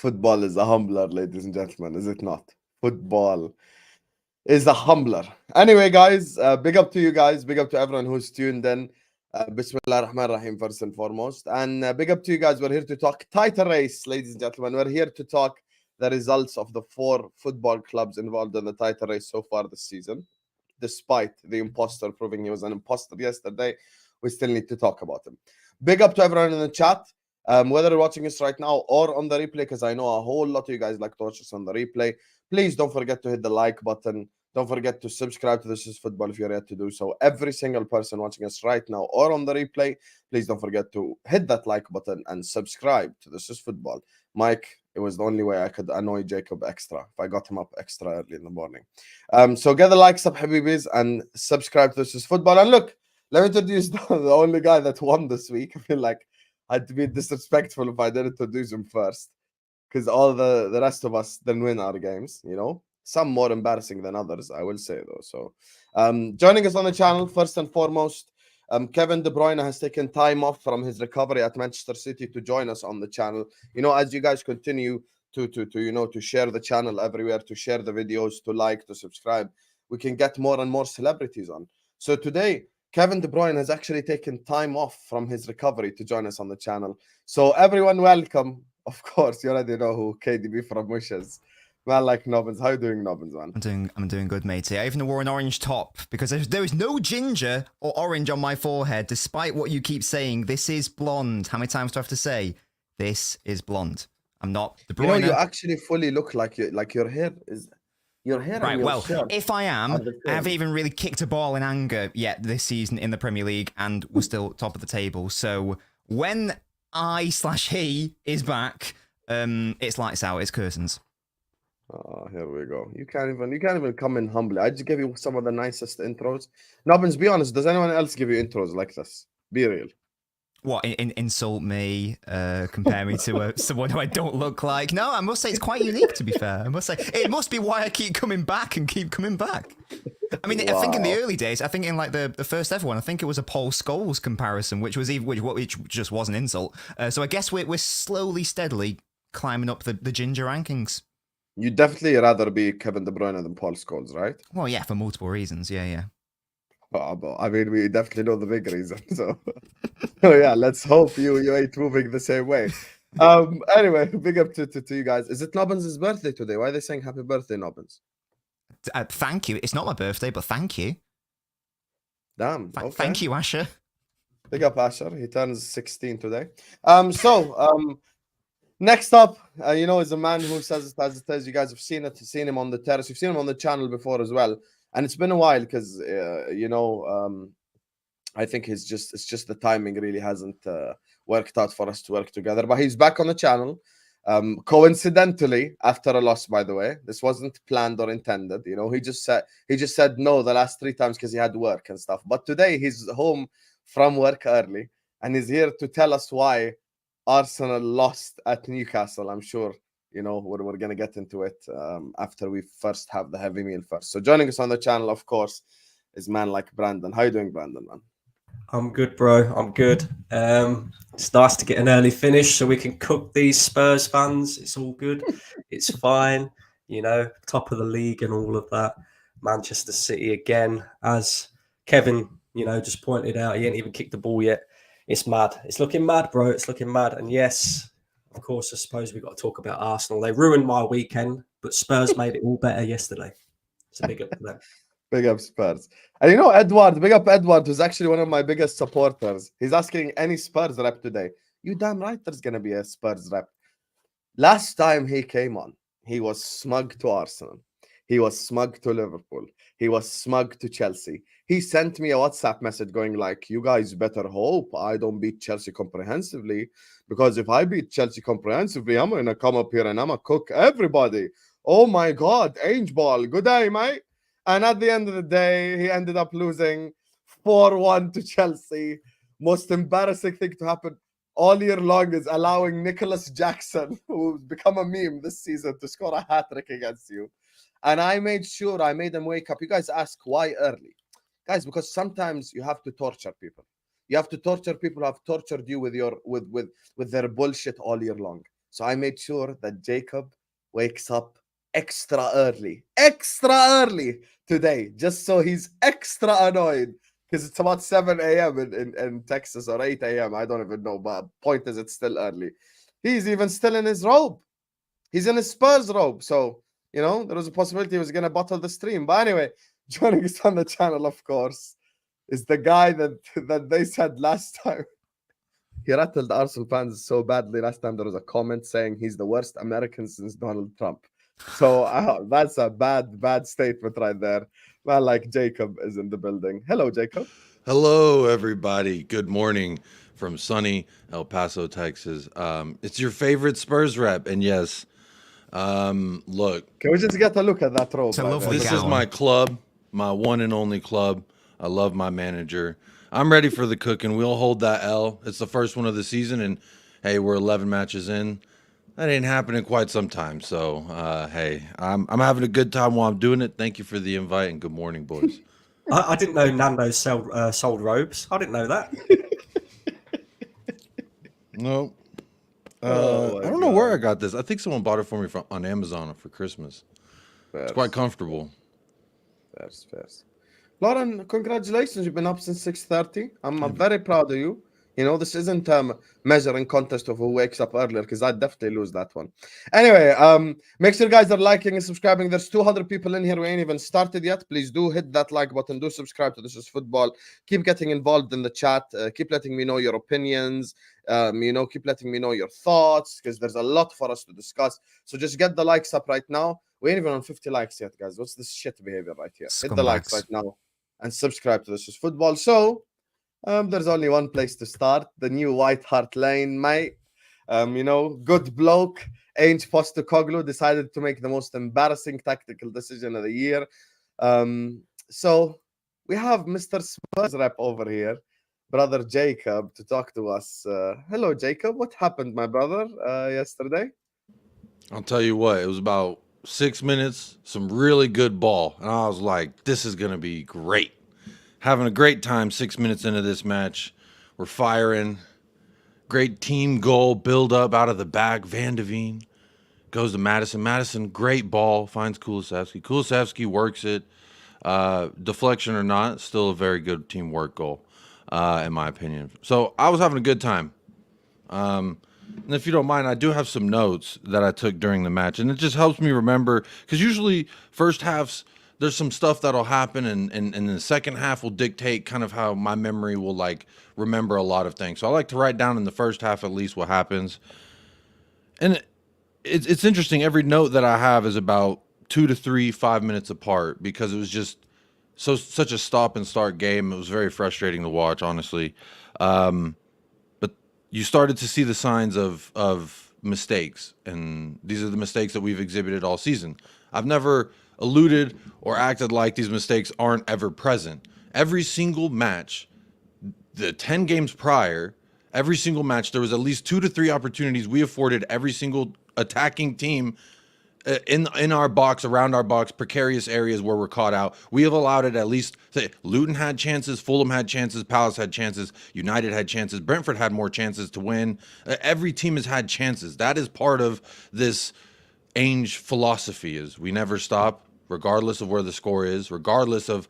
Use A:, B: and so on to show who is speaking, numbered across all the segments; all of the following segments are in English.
A: Football is a humbler, ladies and gentlemen, is it not? Football is a humbler. Anyway, guys, big up to you guys. Big up to everyone who's tuned in. Bismillah ar-Rahman ar-Rahim, first and foremost. And big up to you guys. We're here to talk title race, ladies and gentlemen. We're here to talk the results of the 4 football clubs involved in the title race so far this season. Despite the imposter proving he was an imposter yesterday, we still need to talk about him. Big up to everyone in the chat. Whether you're watching us right now or on the replay, because I know a whole lot of you guys like to watch us on the replay. Please don't forget to hit the like button. Don't forget to subscribe to This Is Football if you're yet to do so. Every single person watching us right now or on the replay, please don't forget to hit that like button and subscribe to This Is Football. Mike, it was the only way I could annoy Yaqub extra if I got him up extra early in the morning. So get the likes up, Habibis, and subscribe to This Is Football. And look, let me introduce the only guy that won this week. I feel like I'd be disrespectful if I didn't introduce him first, because all the rest of us didn't win our games, you know. Some more embarrassing than others, I will say, though. So, joining us on the channel, first and foremost, Kevin De Bruyne has taken time off from his recovery at Manchester City to join us on the channel. You know, as you guys continue to share the channel everywhere, to share the videos, to like, to subscribe, we can get more and more celebrities on. So today, Kevin De Bruyne has actually taken time off from his recovery to join us on the channel. So everyone, welcome. Of course, you already know who KDB from wishes. Man like Nobbins. How you doing, Nobbins, man?
B: I'm doing good, matey. I even wore an orange top because there is no ginger or orange on my forehead, despite what you keep saying. This is blonde. How many times do I have to say this is blonde? I'm not De Bruyne.
A: You know, you actually fully look like your hair is your hair.
B: Right.
A: And your
B: well,
A: shirt
B: if I am, I haven't even really kicked a ball in anger yet this season in the Premier League, and we're still top of the table. So when he is back, it's lights out. It's curtains.
A: Oh, here we go. You can't even come in humbly. I just gave you some of the nicest intros. Nobbins, be honest, does anyone else give you intros like this? Be real.
B: What, insult me, compare me to someone who I don't look like? No, I must say it's quite unique, to be fair. I must say, it must be why I keep coming back and keep coming back. I mean, wow. I think in the early days, I think in like the first ever one, I think it was a Paul Scholes comparison, which just was an insult. So I guess we're slowly, steadily climbing up the ginger rankings.
A: You'd definitely rather be Kevin De Bruyne than Paul Scholes, right?
B: Well, yeah, for multiple reasons. Yeah.
A: Oh, I mean, we definitely know the big reason. So, yeah, let's hope you ain't moving the same way. Anyway, big up to you guys. Is it Nobbins' birthday today? Why are they saying happy birthday, Nobbins?
B: Thank you. It's not my birthday, but thank you.
A: Damn. Okay.
B: Thank you, Asher.
A: Big up, Asher. He turns 16 today. Next up, you know, is a man who says it as it is. You guys have seen him on the terrace. You've seen him on the channel before as well. And it's been a while because, you know, I think it's just the timing really hasn't worked out for us to work together. But he's back on the channel. Coincidentally, after a loss, by the way. This wasn't planned or intended. You know, he just said no the last 3 times because he had work and stuff. But today he's home from work early and he's here to tell us why Arsenal lost at Newcastle. I'm sure, you know, we're going to get into it after we first have the heavy meal first. So joining us on the channel, of course, is man like Brandon. How you doing, Brandon, man?
C: I'm good, bro. I'm good. It's nice to get an early finish so we can cook these Spurs fans. It's all good. It's fine. You know, top of the league and all of that. Manchester City again, as Kevin, you know, just pointed out, he ain't even kicked the ball yet. It's mad. It's looking mad, bro. It's looking mad. And yes, of course, I suppose we've got to talk about Arsenal. They ruined my weekend, but Spurs made it all better yesterday. So big up to them.
A: Big up Spurs. And you know, Edward, big up Edward, who's actually one of my biggest supporters. He's asking any Spurs rep today. You damn right there's going to be a Spurs rep. Last time he came on, he was smug to Arsenal. He was smug to Liverpool. He was smug to Chelsea. He sent me a WhatsApp message going like, you guys better hope I don't beat Chelsea comprehensively, because if I beat Chelsea comprehensively, I'm going to come up here and I'm going to cook everybody. Oh my God, Ange Ball, good day, mate. And at the end of the day, he ended up losing 4-1 to Chelsea. Most embarrassing thing to happen all year long is allowing Nicholas Jackson, who's become a meme this season, to score a hat-trick against you. And I made sure I made them wake up. You guys ask why early. Guys, because sometimes you have to torture people. You have to torture people who have tortured you with their bullshit all year long. So I made sure that Jacob wakes up extra early today, just so he's extra annoyed because it's about 7 a.m. in Texas or 8 a.m. I don't even know, but point is it's still early. He's even still in his robe. He's in his Spurs robe. So, there was a possibility he was going to bottle the stream. But anyway, joining us on the channel, of course, is the guy that they said last time. He rattled Arsenal fans so badly last time. There was a comment saying he's the worst American since Donald Trump. So that's a bad statement right there. Man, like Jacob is in the building. Hello, Jacob.
D: Hello, everybody. Good morning from sunny El Paso, Texas. It's your favorite Spurs rep, and yes, look.
A: Can we just get a look at that robe?
D: This is my club, my one and only club. I love my manager. I'm ready for the cooking. We'll hold that L. It's the first one of the season, and hey, we're 11 matches in. That ain't happening quite some time. So, hey, I'm having a good time while I'm doing it. Thank you for the invite, and good morning, boys.
C: I didn't know Nando's sold robes. I didn't know that.
D: No. I don't know where I got this. I think someone bought it for me on Amazon for Christmas. It's quite comfortable.
A: Fair. Lauren, congratulations. You've been up since 6:30. I'm very proud of you. This isn't a measuring contest of who wakes up earlier, because I'd definitely lose that one. Anyway, make sure guys are liking and subscribing. There's 200 people in here. We ain't even started yet. Please do hit that like button. Do subscribe to This Is Football. Keep getting involved in the chat. Keep letting me know your opinions. Keep letting me know your thoughts, because there's a lot for us to discuss. So just get the likes up right now. We ain't even on 50 likes yet, guys. What's this shit behavior right here? Hit the likes right now and subscribe to This Is Football. So there's only one place to start, the new White Hart Lane, mate. Good bloke, Ainge Postecoglou decided to make the most embarrassing tactical decision of the year. So we have Mr. Spurs rep over here, brother Jacob, to talk to us. Hello, Jacob. What happened, my brother, yesterday?
D: I'll tell you what, it was about 6 minutes, some really good ball. And I was like, this is going to be great. Having a great time 6 minutes into this match. We're firing. Great team goal, build up out of the back. Van de Veen goes to Madison. Madison, great ball, finds Kulusevski. Kulusevski works it. Deflection or not, still a very good teamwork goal, in my opinion. So I was having a good time. And if you don't mind, I do have some notes that I took during the match. And it just helps me remember, because usually first halves, there's some stuff that'll happen, and the second half will dictate kind of how my memory will remember a lot of things. So I like to write down in the first half at least what happens. And it's interesting. Every note that I have is about 2 to 3, 5 minutes apart, because it was just such a stop and start game. It was very frustrating to watch, honestly. But you started to see the signs of mistakes, and these are the mistakes that we've exhibited all season. I've never alluded or acted like these mistakes aren't ever present. Every single match, the 10 games prior, every single match, there was at least 2 to 3 opportunities we afforded every single attacking team in our box, around our box, precarious areas where we're caught out. We have allowed it at least. Luton had chances, Fulham had chances, Palace had chances, United had chances, Brentford had more chances to win. Every team has had chances. That is part of this Ainge philosophy, is we never stop, regardless of where the score is, regardless of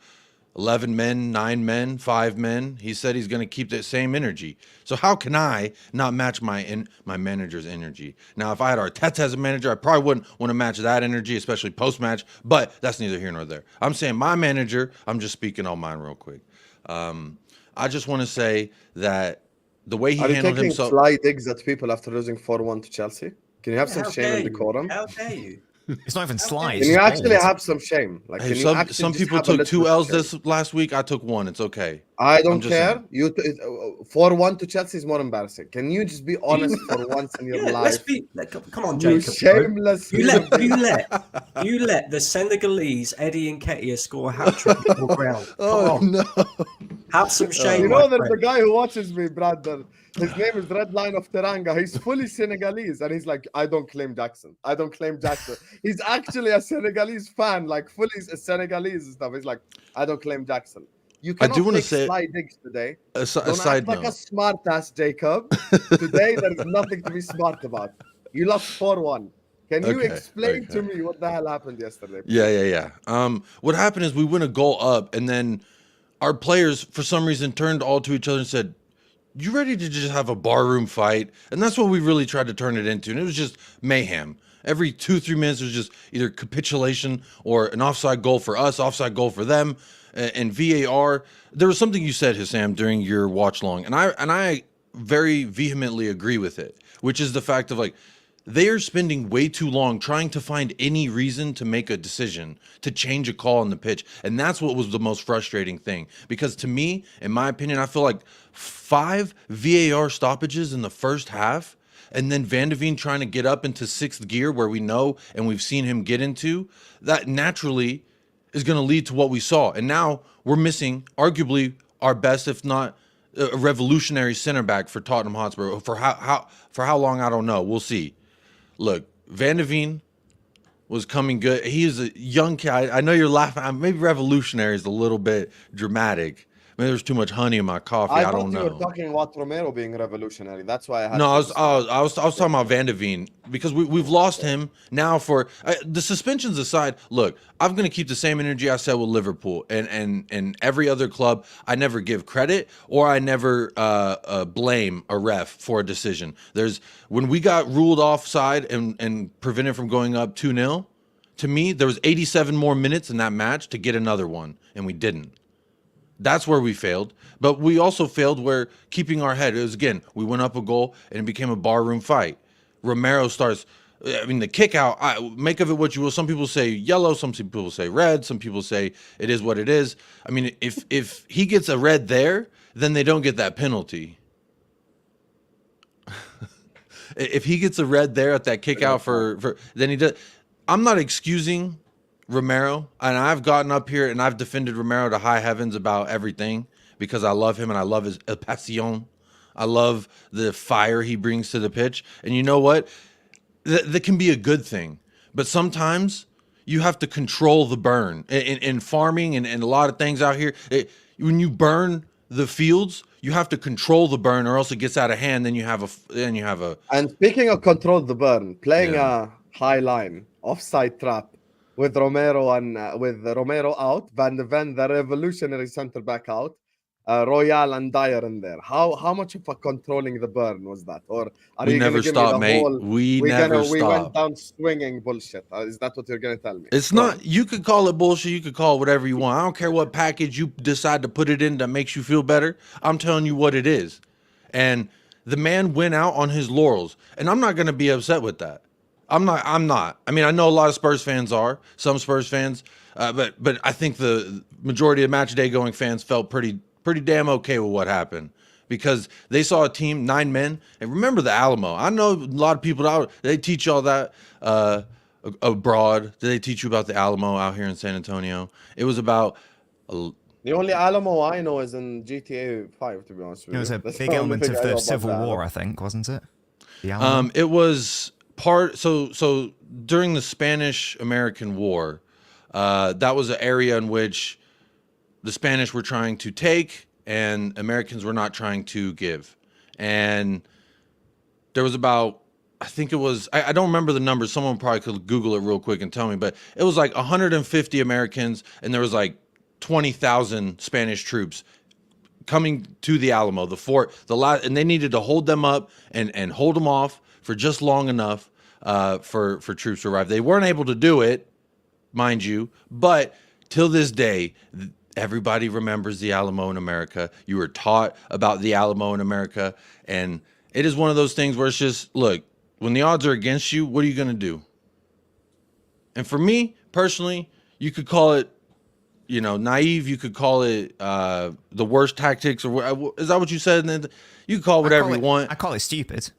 D: 11 men, 9 men, 5 men. He said he's going to keep the same energy. So how can I not match my manager's energy? Now, if I had Arteta as a manager, I probably wouldn't want to match that energy, especially post-match, but that's neither here nor there. I'm saying my manager, I'm just speaking on mine real quick. I just want to say that the way he handled himself...
A: Are you taking sly digs at people after losing 4-1 to Chelsea? Can you have some shame and decorum?
C: How dare you?
B: It's not even slight.
A: Can you actually have some shame?
D: Hey, some people took 2 L's this last week. I took 1. It's okay.
A: I don't care. You 4-1 to Chelsea is more embarrassing. Can you just be honest for once in your life?
C: Come on, Jacob.
A: You shameless.
C: You let the Senegalese Eddie Nketiah score a hat trick on the ground.
D: Oh no!
C: Have some shame.
A: There's a guy who watches me, brother. His name is Red Line of Teranga. He's fully Senegalese, and he's like, I don't claim Jackson. He's actually a Senegalese fan, like fully Senegalese and stuff. He's like, I don't claim Jackson. You cannot take sly digs today.
D: A
A: don't
D: side
A: act like
D: note.
A: a smart ass, Jacob. Today, there's nothing to be smart about. You lost 4-1. Can you
D: Okay,
A: explain to
D: okay.
A: me what the hell happened yesterday?
D: Yeah. What happened is we went a goal up, and then our players, for some reason, turned all to each other and said, "You ready to just have a barroom fight?" And that's what we really tried to turn it into. And it was just mayhem. Every 2-3 minutes was just either capitulation or an offside goal for us, offside goal for them, and VAR. There was something you said, Hassam, during your watch long, and I very vehemently agree with it, which is the fact of like they are spending way too long trying to find any reason to make a decision, to change a call on the pitch. And that's what was the most frustrating thing. Because to me, in my opinion, I feel like 5 VAR stoppages in the first half, and then Van de Ven trying to get up into 6th gear where we know and we've seen him get into, that naturally is going to lead to what we saw. And now we're missing arguably our best, if not a revolutionary center back for Tottenham Hotspur. For how long, I don't know. We'll see. Look, Van de Ven was coming good. He is a young kid. I know you're laughing. Maybe revolutionary is a little bit dramatic. Maybe there's too much honey in my coffee. I
A: thought
D: don't
A: you were
D: know.
A: talking about Romero being revolutionary. That's why I had.
D: No,
A: to
D: I was talking about Van de Ven because we've lost him now for the suspensions aside. Look, I'm going to keep the same energy I said with Liverpool and every other club. I never give credit or I never blame a ref for a decision. When we got ruled offside and prevented from going up 2-0, to me there was 87 more minutes in that match to get another one, and we didn't. That's where we failed. But we also failed where keeping our head. It was, again, we went up a goal and it became a barroom fight. Romero starts, I mean, the kick out, make of it what you will. Some people say yellow, some people say red, some people say it is what it is. I mean, if he gets a red there, then they don't get that penalty. If he gets a red there at that kick out for then he does. I'm not excusing Romero, and I've gotten up here and I've defended Romero to high heavens about everything because I love him and I love his passion. I love the fire he brings to the pitch. And you know what? That can be a good thing. But sometimes you have to control the burn. In farming and a lot of things out here, when you burn the fields, you have to control the burn or else it gets out of hand. Then you have a.
A: And speaking of control the burn, playing a high line, offside trap, with Romero with Romero out, Van de Ven, the revolutionary center back out, Royal and Dyer in there. How much of a controlling the burn was that? Or are
D: We
A: you
D: never
A: going to give
D: stopped,
A: me the
D: mate.
A: whole?
D: We never
A: We went
D: stopped.
A: down swinging bullshit. Is that what you're going to tell me?
D: It's
A: Go
D: not.
A: on.
D: You could call it bullshit. You could call it whatever you want. I don't care what package you decide to put it in that makes you feel better. I'm telling you what it is. And the man went out on his laurels, and I'm not going to be upset with that. I'm not. I mean, I know a lot of Spurs fans are. Some Spurs fans, but I think the majority of match day going fans felt pretty damn okay with what happened because they saw a team, 9 men, and remember the Alamo. I know a lot of people out. They teach y'all that abroad. Did they teach you about the Alamo out here in San Antonio? It was about.
A: The only Alamo I know is in GTA 5, to be honest with you.
B: It was a
A: That's
B: big
A: the only
B: element
A: thing
B: of
A: I know
B: the
A: about
B: Civil
A: the
B: War,
A: Alamo.
B: I think, wasn't it? The Alamo?
D: It was part. So during the Spanish-American War, that was an area in which the Spanish were trying to take and Americans were not trying to give. And there was about, I think it was, I don't remember the numbers. Someone probably could Google it real quick and tell me, but it was like 150 Americans and there was like 20,000 Spanish troops coming to the Alamo, the fort, and they needed to hold them up and hold them off for just long enough for troops to arrive. They weren't able to do it, mind you, but till this day, everybody remembers the Alamo in America. You were taught about the Alamo in America, and it is one of those things where it's just, look, when the odds are against you, what are you going to do? And for me, personally, you could call it, naive. You could call it the worst tactics, or is that what you said? And you can call it whatever you want.
B: I call it stupid.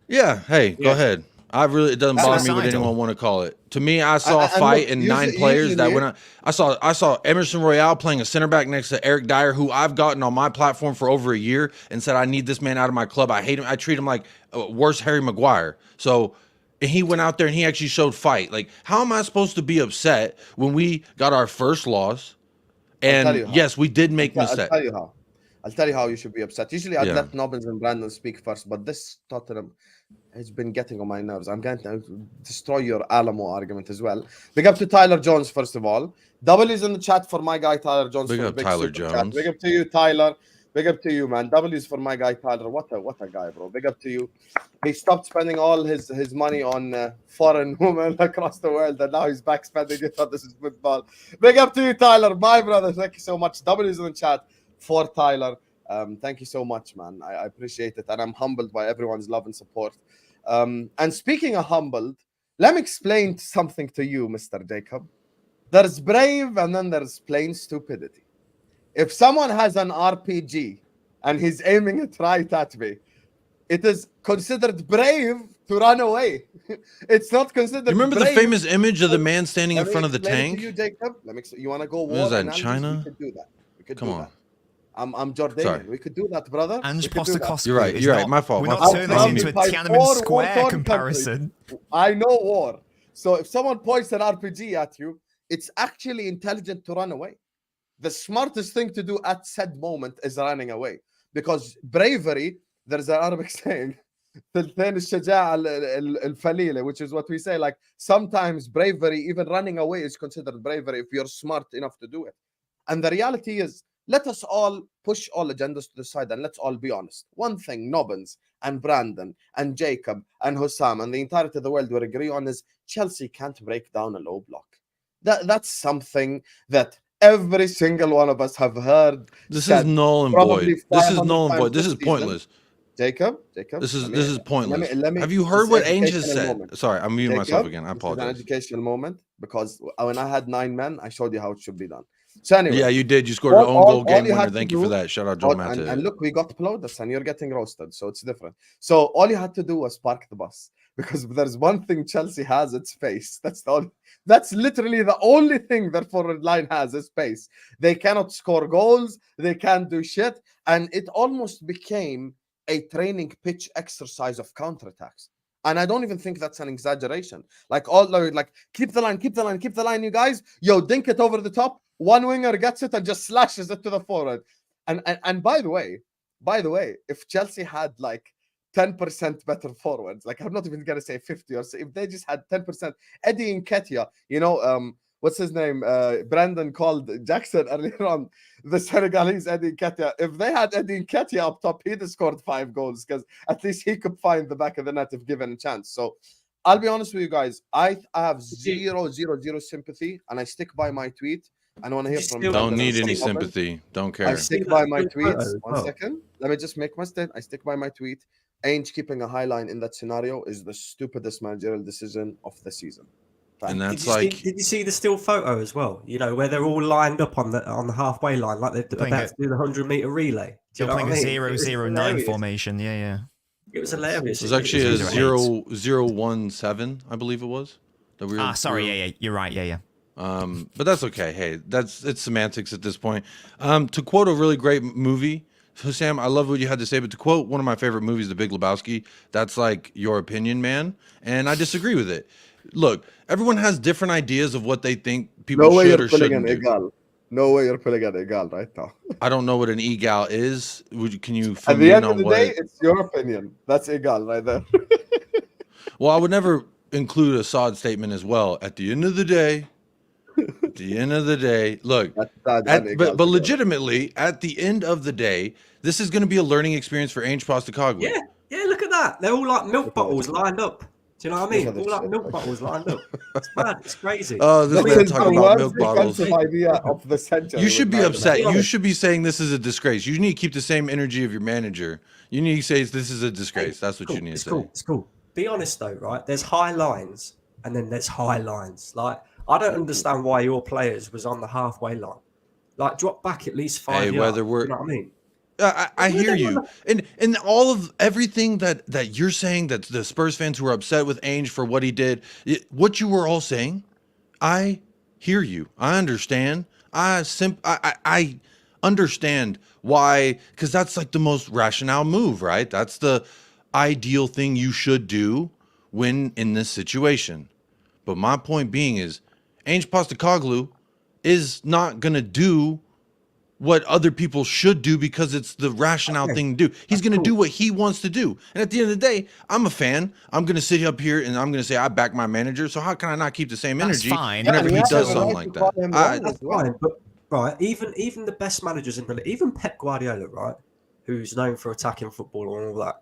D: Yeah. Hey, go ahead. It doesn't bother me what
B: Suicidal.
D: anyone want to call it. To me, I saw a fight and 9 players that went out. I saw Emerson Royale playing a center back next to Eric Dyer, who I've gotten on my platform for over a year and said, I need this man out of my club. I hate him. I treat him like worse Harry Maguire. So and he went out there and he actually showed fight. Like, how am I supposed to be upset when we got our first loss? And yes, we did make mistakes.
A: I'll tell you how you should be upset. Usually I'd let Nobbins and Brandon speak first, but this Tottenham, has been getting on my nerves. I'm going to destroy your Alamo argument as well. Big up to Tyler Jones, first of all. W's in the chat for my guy Tyler Jones.
D: Big
A: for
D: up
A: the big
D: Tyler
A: super chat.
D: Jones.
A: Big up to you, Tyler. Big up to you, man. W's for my guy Tyler. What a guy, bro. Big up to you. He stopped spending all his money on foreign women across the world, and now he's back spending it on this is football. Big up to you, Tyler, my brother. Thank you so much. W's in the chat for Tyler. Thank you so much, man. I appreciate it, and I'm humbled by everyone's love and support. And speaking of humbled, let me explain something to you, Mr. Jacob. There's brave, and then there's plain stupidity. If someone has an RPG and he's aiming it right at me, it is considered brave to run away. It's not considered.
D: You remember
A: brave.
D: the famous image of the man standing in
A: Let me
D: front of the
A: explain it
D: tank?
A: to you, Jacob. You want to go war?
D: Was that in
A: analysis?
D: China?
A: We could do that. We could
D: Come
A: do
D: on.
A: that. I'm Jordanian.
D: Sorry.
A: We could do that, brother.
B: Ange
A: We could do that.
B: Postecoglou.
D: You're right,
B: is
D: you're right,
B: not-
D: my fault,
B: We're
D: my
B: not
D: fault.
B: turning this into a
A: By
B: Tiananmen
A: four
B: Square
A: war-torn
B: comparison.
A: I know war. So if someone points an RPG at you, it's actually intelligent to run away. The smartest thing to do at said moment is running away. Because bravery, there's an Arabic saying, ثلثين الشجاعة الفليلة, which is what we say, like sometimes bravery, even running away is considered bravery if you're smart enough to do it. And the reality is, let us all push all agendas to the side and let's all be honest. One thing Nobbins and Brandon and Jacob and Hussam and the entirety of the world will agree on is Chelsea can't break down a low block. That's something that every single one of us have heard.
D: This is null and void. This is null and void. This is pointless.
A: Jacob,
D: this is pointless.
A: Let me,
D: have you heard what Ainge has said?
A: Moment.
D: Sorry, I'm muting myself again. I apologize.
A: This is an educational moment because when I had 9 men, I showed you how it should be done. So anyway,
D: yeah, you did. You scored an own goal game winner. Thank you for that. Shout out Joe Mata.
A: And look, we got Plodus and you're getting roasted, so it's different. So all you had to do was park the bus because there's one thing Chelsea has, it's space. That's literally the only thing that forward line has is space. They cannot score goals. They can't do shit, and it almost became a training pitch exercise of counterattacks. And I don't even think that's an exaggeration. Like keep the line, you guys. Yo, dink it over the top. One winger gets it and just slashes it to the forward. And by the way, if Chelsea had like 10% better forwards, like I'm not even gonna say 50 or so, if they just had 10%, Eddie Nketiah, what's his name? Brandon called Jackson earlier on, the Senegalese Eddie Nketiah. If they had Eddie Nketiah up top, he'd have scored 5 goals because at least he could find the back of the net if given a chance. So I'll be honest with you guys. I have zero sympathy, and I stick by my tweet. I don't want to hear from you.
D: Don't need any sympathy. Don't care.
A: I stick by my tweets. 1 second. Let me just make my statement. I stick by my tweet. Ainge keeping a high line in that scenario is the stupidest managerial decision of the season.
D: And that's
C: did you see the still photo as well? Where they're all lined up on the halfway line, like they're about to do the 100-meter relay.
B: They're playing a 0-0-9 formation. Yeah.
C: It was hilarious.
D: It was actually a 0-0-1-7, I believe it was.
B: Sorry. You're right. Yeah.
D: But that's okay. Hey, it's semantics at this point. To quote a really great movie, Sam, I love what you had to say, but to quote one of my favorite movies, The Big Lebowski, that's like your opinion, man, and I disagree with it. Look, everyone has different ideas of what they think people should or shouldn't do.
A: No way you're pulling an egal right now.
D: I don't know what an egal is. Can you
A: at the end of the day, it's your opinion. That's egal right there.
D: Well, I would never include a sod statement as well. At the end of the day, look, but legitimately, at the end of the day, this is going to be a learning experience for Ainge Postecoglou.
C: Yeah, look at that. They're all like milk bottles lined up. Do you know what I mean? All like milk bottles lined up. It's mad. It's crazy.
D: Oh, this man talking about milk bottles.
A: Idea of the century.
D: You should be upset. You should be saying this is a disgrace. You need to keep the same energy of your manager. You need to say this is a disgrace. That's what you need to say.
C: It's cool. Be honest though, right? There's high lines and then there's high lines. Like, I don't understand why your players was on the halfway line. Like, drop back at least 5 yards.
D: Whether we're,
C: you know what I mean?
D: I hear you, and all of everything that you're saying, that the Spurs fans who are upset with Ainge for what he did, what you were all saying, I hear you. I understand. I understand why, because that's like the most rationale move, right? That's the ideal thing you should do when in this situation. But my point being is, Ainge Postecoglou is not gonna do what other people should do because it's the rationale thing to do. He's going to do what he wants to do. And at the end of the day, I'm a fan. I'm going to sit up here and I'm going to say I back my manager. So how can I not keep the same energy
B: fine.
D: whenever he
A: Yeah,
D: does
A: yeah,
D: something
A: right
D: like
A: to call
D: that?
A: him wrong
C: That's
A: as well.
C: fine, but right, even the best managers in the league, even Pep Guardiola, right, who's known for attacking football and all that,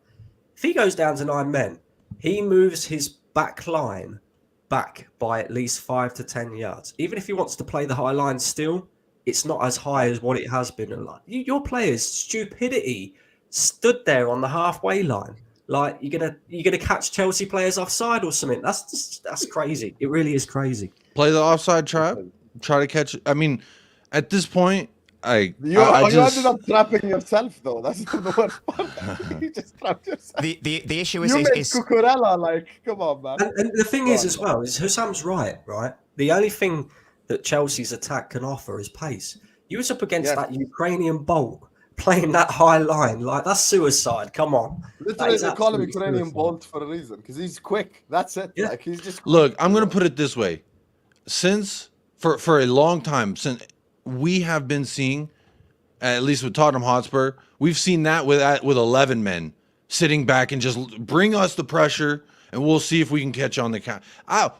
C: if he goes down to 9 men, he moves his back line back by at least 5 to 10 yards. Even if he wants to play the high line still, it's not as high as what it has been. And like your players' stupidity stood there on the halfway line. Like you're gonna catch Chelsea players offside or something. That's crazy. It really is crazy.
D: Play the offside trap. Try to catch. I mean, at this point, I
A: You
D: just
A: ended up trapping yourself, though. That's the worst part. You just trapped yourself.
B: The issue
A: You made
B: is
A: Cucurella, like, come on, man.
C: And the thing is, as well, is Husam's right. The only thing that Chelsea's attack can offer is pace. You was up against that Ukrainian Bolt playing that high line. Like, that's suicide. Come on.
A: Literally, they call him Ukrainian Bolt for a reason, because he's quick. That's it.
C: Yeah.
A: Like, he's just quick.
D: look. I'm going to put it this way: since for a long time, since we have been seeing, at least with Tottenham Hotspur, we've seen that with 11 men sitting back and just bring us the pressure. And we'll see if we can catch on the count.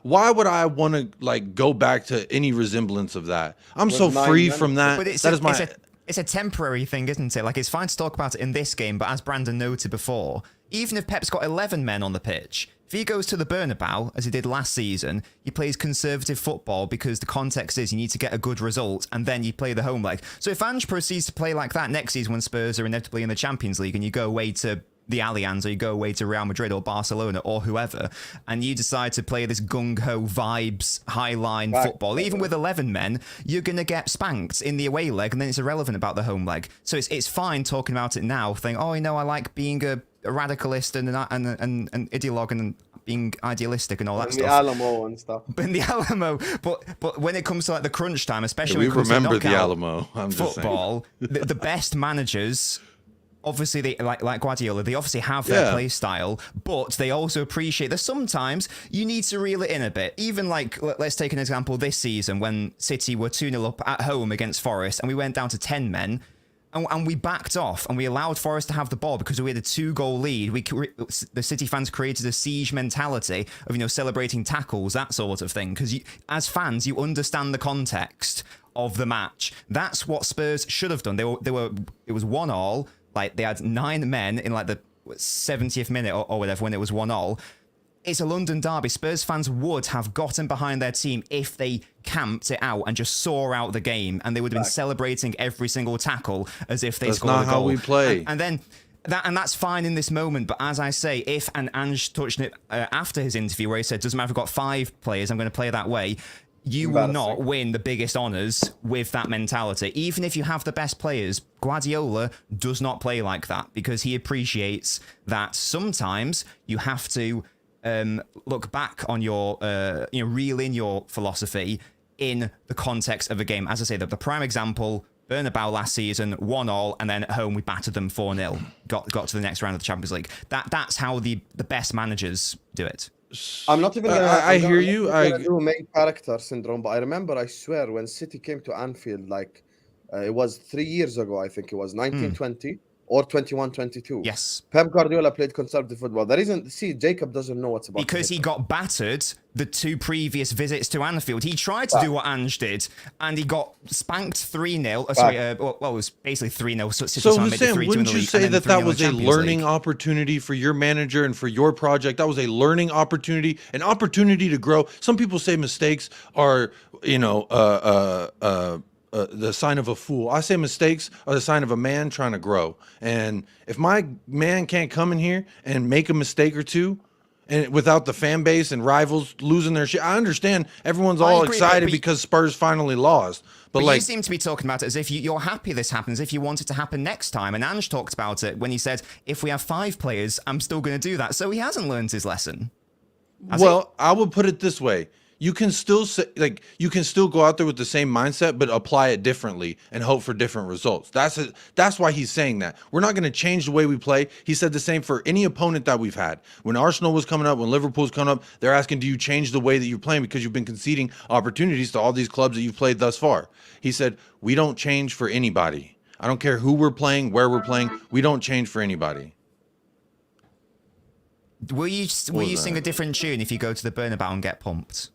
D: Why would I want to like go back to any resemblance of that? I'm so free from that.
B: But it's a temporary thing, isn't it? Like, it's fine to talk about it in this game, but as Brandon noted before, even if Pep's got 11 men on the pitch, if he goes to the Bernabeu, as he did last season, he plays conservative football because the context is you need to get a good result, and then you play the home leg. So if Ange proceeds to play like that next season when Spurs are inevitably in the Champions League and you go away to the Allianz, or you go away to Real Madrid or Barcelona or whoever, and you decide to play this gung-ho vibes, high-line football, even with 11 men, you're going to get spanked in the away leg, and then it's irrelevant about the home leg. So it's fine talking about it now, thinking, oh, you know, I like being a radicalist and an ideologue and being idealistic and all that
A: in
B: stuff.
A: the Alamo and stuff.
B: But in the Alamo, but when it comes to like the crunch time, especially
D: we
B: when it comes to
D: remember the
B: knockout
D: Alamo. I'm just
B: football, the best managers, obviously, they like Guardiola, they obviously have their play style, but they also appreciate that sometimes you need to reel it in a bit. Even like, let's take an example this season when City were 2-0 up at home against Forest and we went down to 10 men. And we backed off and we allowed Forest to have the ball because we had a 2-goal lead. The City fans created a siege mentality of, you know, celebrating tackles, that sort of thing. Because as fans, you understand the context of the match. That's what Spurs should have done. It was 1-1. Like, they had 9 men in like the 70th minute or whatever when it was 1-1. It's a London derby. Spurs fans would have gotten behind their team if they camped it out and just saw out the game, and they would have been celebrating every single tackle as if they scored a goal.
D: That's not how we play.
B: And then that's fine in this moment, but as I say, if and Ange touched it after his interview where he said, doesn't matter if I've got 5 players, I'm going to play that way, you will not win the biggest honours with that mentality. Even if you have the best players, Guardiola does not play like that because he appreciates that sometimes you have to look back on your, reel in your philosophy in the context of a game. As I say, the prime example, Bernabeu last season, 1-1, and then at home we battered them 4-0. Got to the next round of the Champions League. That's how the best managers do it.
A: I'm not even gonna.
D: I hear you.
A: I do main character syndrome, but I remember, I swear, when City came to Anfield, like it was 3 years ago, I think it was 1920 or 21-22.
B: Yes.
A: Pep Guardiola played conservative football. The reason, Jacob doesn't know what's about
B: because he got battered the 2 previous visits to Anfield. He tried to do what Ange did, and he got spanked 3-0. It was basically 3-0.
D: So Hussein, wouldn't you say that was a learning opportunity for your manager and for your project? That was a learning opportunity, an opportunity to grow. Some people say mistakes are, the sign of a fool. I say mistakes are the sign of a man trying to grow. And if my man can't come in here and make a mistake or two, and without the fan base and rivals losing their shit, I understand everyone's all excited because Spurs finally lost. But like,
B: you seem to be talking about it as if you're happy this happens, if you want it to happen next time. And Ange talked about it when he said, if we have 5 players, I'm still going to do that. So he hasn't learned his lesson.
D: I would put it this way. you can still say, like, you can still go out there with the same mindset, but apply it differently and hope for different results. That's why he's saying that. We're not going to change the way we play. He said the same for any opponent that we've had. When Arsenal was coming up, when Liverpool's coming up, they're asking, do you change the way that you're playing because you've been conceding opportunities to all these clubs that you've played thus far? He said, we don't change for anybody. I don't care who we're playing, where we're playing. We don't change for anybody.
B: Will you sing a different tune if you go to the Bernabeu and get pumped?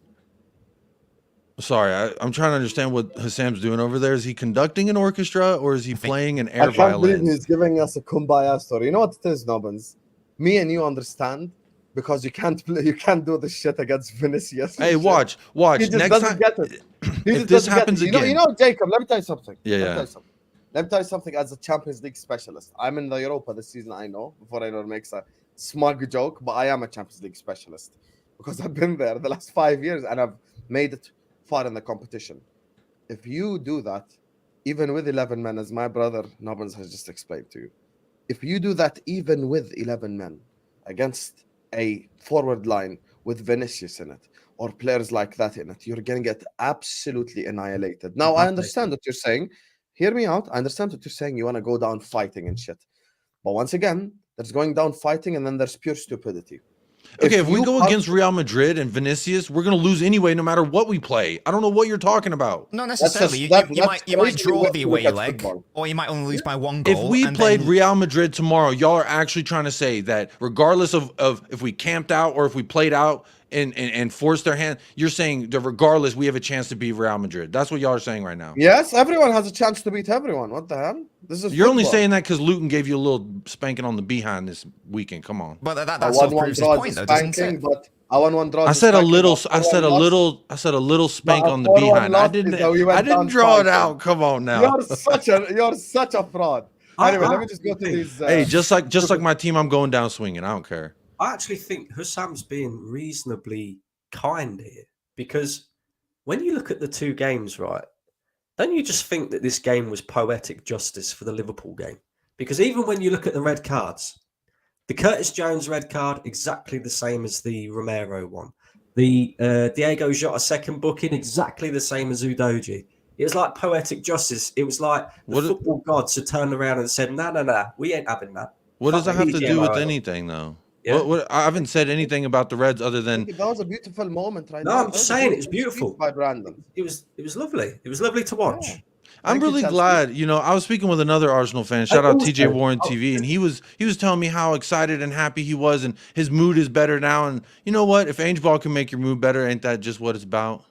D: Sorry, I'm trying to understand what Hassam's doing over there. Is he conducting an orchestra or is he playing an
A: I
D: air
A: can't believe
D: violin?
A: he's giving us a kumbaya story. You know what it is, Nobbins? Me and you understand because you can't do this shit against Vinicius.
D: Hey, watch.
A: He just
D: Next
A: doesn't
D: time,
A: get it. He
D: if
A: just
D: this
A: doesn't get
D: happens
A: it.
D: again,
A: You know, Jacob, let me tell you something.
D: Yeah,
A: Let me tell you something as a Champions League specialist. I'm in the Europa this season, I know, before anyone makes a smug joke, but I am a Champions League specialist because I've been there the last 5 years and I've made it far in the competition. If you do that, even with 11 men, as my brother Nobbins has just explained to you, if you do that even with 11 men against a forward line with Vinicius in it, or players like that in it, you're going to get absolutely annihilated. Now, I understand what you're saying. Hear me out. I understand what you're saying. You want to go down fighting and shit. But once again, there's going down fighting and then there's pure stupidity.
D: okay, if we go against Real Madrid and Vinicius, we're going to lose anyway, no matter what we play. I don't know what you're talking about.
B: Not necessarily. You might draw the away leg, or you might only lose by one goal.
D: If we played Real Madrid tomorrow, y'all are actually trying to say that regardless of if we camped out or if we played out and forced their hand, you're saying that regardless, we have a chance to beat Real Madrid. That's what y'all are saying right now.
A: Yes, everyone has a chance to beat everyone. What the hell? This is
D: You're only
A: football.
D: saying that because Luton gave you a little spanking on the behind this weekend. Come on.
B: But that sort of proves his point, though, doesn't it?
A: But a 1-1 draw.
D: I said a little spank on the behind. I didn't draw it out. Come on now.
A: You're such a fraud. Anyway, let me just go to these.
D: Hey, just like my team, I'm going down swinging. I don't care.
C: I actually think Hassam's being reasonably kind here because when you look at the two games, right, don't you just think that this game was poetic justice for the Liverpool game? Because even when you look at the red cards, the Curtis Jones red card, exactly the same as the Romero one. The Diego Jota second booking, exactly the same as Udogie. It was like poetic justice. It was like the football gods had turned around and said, nah, we ain't having that.
D: What does that have to do with anything, though? Yeah. What I haven't said anything about the Reds other than
A: that was a beautiful moment, right?
C: No, I'm just saying it was beautiful.
A: By Brandon.
C: It was lovely. It was lovely to watch.
A: Yeah.
D: I'm really glad. You know, I was speaking with another Arsenal fan. Shout out TJ Warren TV, and he was telling me how excited and happy he was, and his mood is better now. And you know what? If Ainge Ball can make your mood better, ain't that just what it's about?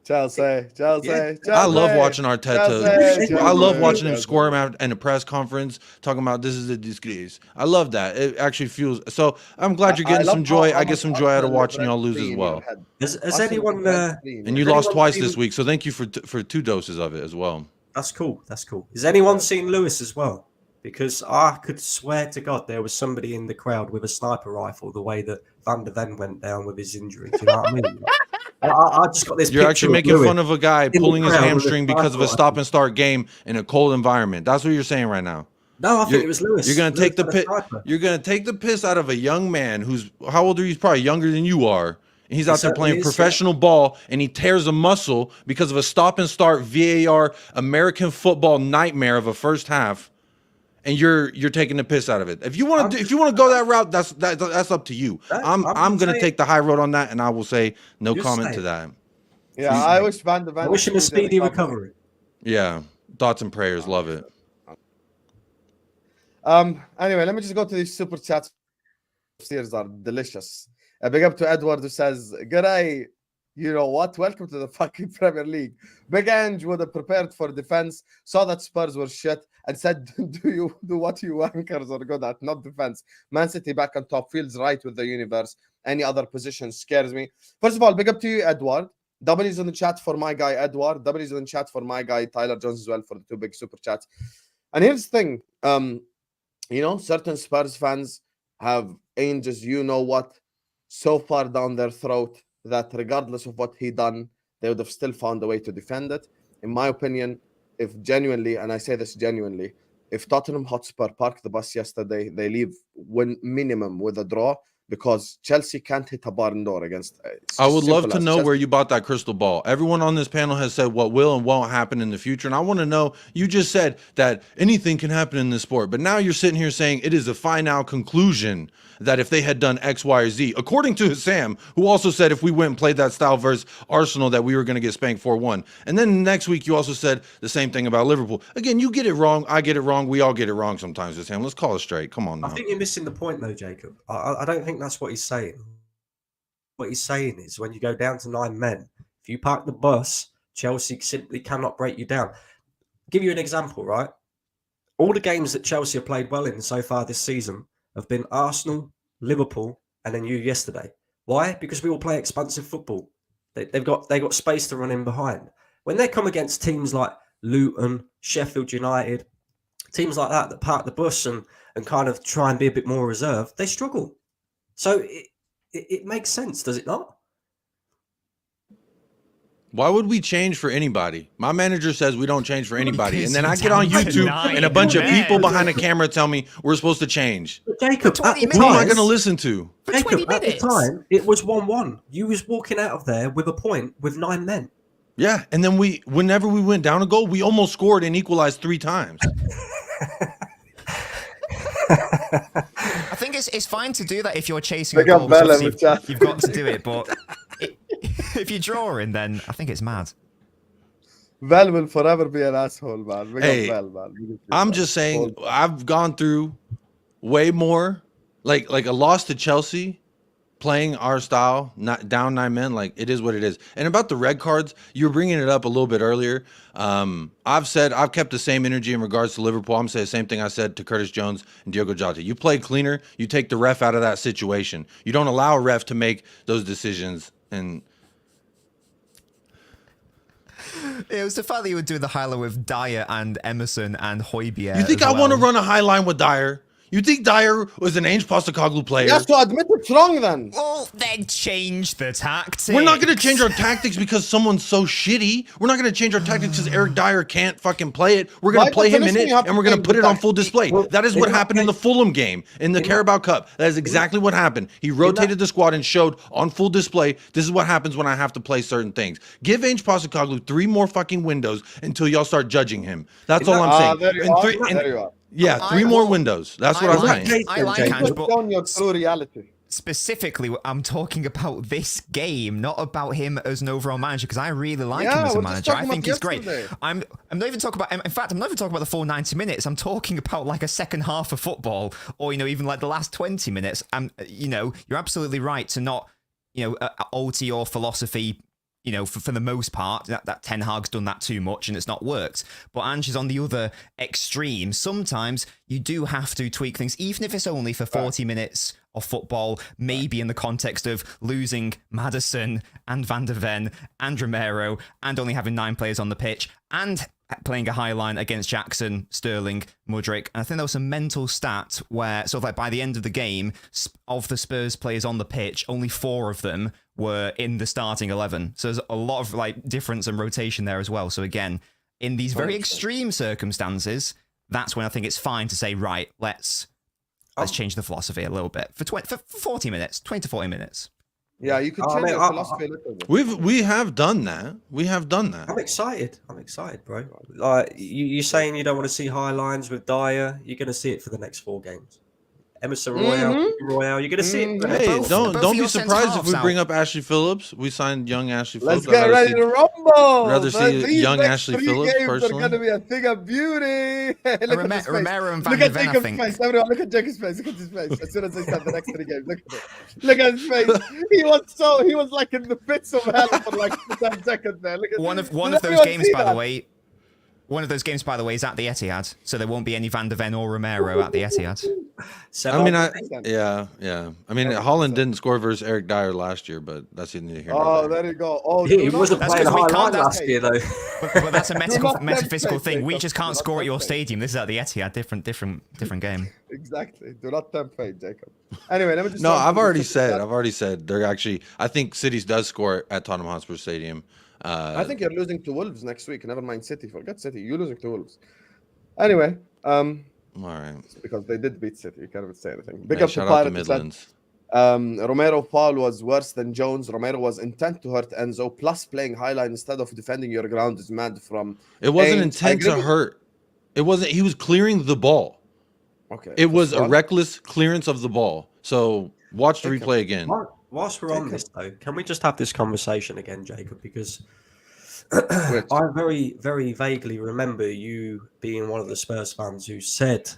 A: Chelsea.
D: I love watching Arteta. I love watching him squirm out in a press conference talking about this is a disgrace. I love that. It actually feels so. I'm glad you're getting some joy. I get some joy out of watching y'all lose as well.
C: Has anyone?
D: And you lost twice this week, so thank you for 2 doses of it as well.
C: That's cool. That's cool. Has anyone seen Lewis as well? Because I could swear to God there was somebody in the crowd with a sniper rifle. The way that Van der Ven went down with his injury. Do you know what I mean? I just got this.
D: You're actually making fun of a guy pulling his hamstring because of a stop and start game in a cold environment. That's what you're saying right now.
C: No, I think it was Lewis.
D: You're gonna take the piss. You're gonna take the piss out of a young man who's how old are you? He's probably younger than you are. And he's out there playing professional ball, and he tears a muscle because of a stop and start VAR American football nightmare of a first half. And you're taking the piss out of it. If you want to go that route, that's up to you. I'm gonna take the high road on that, and I will say no comment to that.
A: Yeah, I wish Van der Ven.
C: I wish him a speedy recovery.
D: Yeah, thoughts and prayers. Love it.
A: Anyway, let me just go to these super chats. These are delicious. A big up to Edward who says, "G'day, you know what? Welcome to the fucking Premier League." Big Ange would have prepared for defense, saw that Spurs were shit, and said, do what you anchors are good at, not defense. Man City back on top feels right with the universe. Any other position scares me. First of all, big up to you, Edward. W's in the chat for my guy, Edward. W's in the chat for my guy, Tyler Jones, as well, for the 2 big super chats. And here's the thing. You know, certain Spurs fans have Ange's, you know what, so far down their throat that regardless of what he done, they would have still found a way to defend it. In my opinion, if genuinely, and I say this genuinely, if Tottenham Hotspur parked the bus yesterday, they leave minimum with a draw, because Chelsea can't hit a barn door against.
D: I would love
A: simple
D: to
A: as
D: know
A: Chelsea.
D: where you bought that crystal ball. Everyone on this panel has said what will and won't happen in the future. And I want to know, you just said that anything can happen in this sport, but now you're sitting here saying it is a final conclusion that if they had done X, Y, or Z, according to Sam, who also said if we went and played that style versus Arsenal, that we were going to get spanked 4-1. And then next week, you also said the same thing about Liverpool. Again, you get it wrong. I get it wrong. We all get it wrong sometimes, Sam. Let's call it straight. Come on now.
C: I think you're missing the point, though, Jacob. I don't think that's what he's saying. What he's saying is when you go down to 9 men, if you park the bus, Chelsea simply cannot break you down. Give you an example, right? All the games that Chelsea have played well in so far this season have been Arsenal, Liverpool, and then you yesterday. Why? Because we all play expansive football. They've got space to run in behind. When they come against teams like Luton, Sheffield United, teams like that park the bus and kind of try and be a bit more reserved, they struggle. So it makes sense, does it not?
D: Why would we change for anybody? My manager says we don't change for anybody.
B: Because
D: And then I
B: you're
D: get on
B: down to
D: YouTube
B: 9
D: and a bunch of
B: men.
D: people behind a camera tell me we're supposed to change.
C: But Jacob,
B: For 20
C: at the
D: Who am I
C: time,
D: going to listen to?
B: For 20
C: Jacob, at the
B: minutes.
C: time, it was 1-1. You was walking out of there with a point with 9 men.
D: Yeah. And then whenever we went down a goal, we almost scored and equalized 3 times.
B: I think it's fine to do that if you're chasing a
A: Big up
B: goal.
A: Bella
B: because
A: in the chat.
B: You've got to do it, but if you're drawing, then I think it's mad.
A: Val will forever be an asshole, man. Big
D: Hey,
A: up Val, man.
D: I'm just saying I've gone through way more like a loss to Chelsea, playing our style, not down 9 men. Like, it is what it is. And about the red cards, you were bringing it up a little bit earlier. I've kept the same energy in regards to Liverpool. I'm saying the same thing I said to Curtis Jones and Diogo Jota. You play cleaner. You take the ref out of that situation. You don't allow a ref to make those decisions. And
B: It was the fact that you were doing the highlight with Dyer and Emerson and Højbjerg.
D: you think
B: as
D: I want to
B: well.
D: run a high line with Dyer? You think Dyer was an Ainge Postecoglou player?
A: You have to admit it's wrong then.
B: Well, then change the tactics.
D: We're not going to change our tactics because someone's so shitty. We're not going to change our tactics because Eric Dyer can't fucking play it. We're going
A: By
D: to play him in
A: definition,
D: it,
A: you have
D: and we're
A: to
D: going to
A: change
D: put
A: the
D: it on full
A: tactics.
D: display.
C: Well,
D: That is
C: in
D: what
C: that
D: happened in the
C: case-
D: Fulham game, in the Carabao Cup. That is exactly what happened. He rotated the squad and showed on full display, this is what happens when I have to play certain things. Give Ainge Postecoglou 3 more fucking windows until y'all start judging him. That's all I'm saying.
A: There you
D: And
A: are.
D: three- and-
A: There you are.
D: yeah, 3 more windows. That's what I'm saying.
B: I like
C: Jacob.
B: Ange,
A: Put
B: but
A: down your true reality.
B: specifically, I'm talking about this game, not about him as an overall manager, because I really like him
A: Yeah,
B: as a
A: we're just
B: manager. I
A: talking
B: think
A: about
B: he's great.
A: yesterday.
B: I'm not even talking about. In fact, I'm not even talking about the full 90 minutes. I'm talking about like a second half of football, or even like the last 20 minutes. You're absolutely right to not alter your philosophy. For the most part, that Ten Hag's done that too much and it's not worked. But Ange is on the other extreme. Sometimes you do have to tweak things, even if it's only for 40 minutes of football, maybe in the context of losing Maddison and Van der Ven and Romero and only having 9 players on the pitch and playing a high line against Jackson, Sterling, Mudryk. And I think there was a mental stat where sort of like by the end of the game, of the Spurs players on the pitch, only 4 of them were in the starting 11. So there's a lot of like difference and rotation there as well. So again, in these very extreme circumstances, that's when I think it's fine to say, right, let's change the philosophy a little bit for 40 minutes, 20 to 40 minutes.
A: Yeah, you could
C: Oh,
A: change
C: man,
A: your philosophy a little bit.
D: We have done that. We have done that.
C: I'm excited, bro. Like you're saying, you don't want to see high lines with Dyer. You're going to see it for the next 4 games. Emerson Royale, you're going to see it.
D: Hey,
B: Both
D: don't
B: of
D: be
B: your
D: surprised if
B: centre-halves
D: we
B: out.
D: bring up Ashley Phillips. We signed young Ashley
A: Let's
D: Phillips.
A: get ready to rumble.
D: rather see
A: These
D: young
A: next
D: Ashley
A: 3
D: Phillips,
A: games
D: personally.
A: are going to be a thing of beauty. Look at his face.
B: Romero and Van
A: Look
B: der
A: at
B: Ven, I
A: Jacob's
B: think.
A: face. Everyone, look at Jacob's face. Look at his face. As soon as they start the next 3 games, look at it. Look at his face. He was like in the pits of hell for like 10 seconds there. Look at
B: One of
A: Did
B: those
A: everyone
B: games,
A: see
B: by the
A: that?
B: way. One of those games, by the way, is at the Etihad, so there won't be any Van der Ven or Romero at the Etihad.
D: I mean, yeah. I mean, Holland didn't score versus Eric Dyer last year, but that's neither here nor
A: Oh,
D: there.
A: there you go. Oh,
C: He
A: do
C: wasn't
A: not-
B: That's
C: playing a
B: 'cause we
C: high line
B: can't-
C: last year, though.
B: But that's a
A: not
B: metaphysical
A: tempt
B: thing.
A: fate,
B: We
A: Jacob.
B: just
A: Do
B: can't
A: not
B: score at your
A: tempt fate.
B: stadium. This is at the Etihad. Different game.
A: Exactly. Do not tempt fate, Jacob. Anyway, let me just.
D: No,
A: talk
D: I've
A: about
D: already
A: the
D: said.
A: City.
D: They're actually. I think City does score at Tottenham Hotspur Stadium.
A: I think you're losing to Wolves next week. Never mind City. Forget City. You're losing to Wolves. Anyway,
D: All right.
A: because they did beat City. You can't even say anything. Big
D: Hey,
A: up to
D: shout out to
A: Pirates. That-
D: Midlands.
A: Romero foul was worse than Jones. Romero was intent to hurt Enzo, plus playing highline instead of defending your ground is mad from.
D: It wasn't
A: Ainge.
D: intent to hurt. It wasn't. He was clearing the ball.
A: Okay.
D: It was a
A: foul.
D: reckless clearance of the ball. So watch the replay again.
C: Whilst we're on this, though, can we just have this conversation again, Jacob? Because I very, very vaguely remember you being one of the Spurs fans who said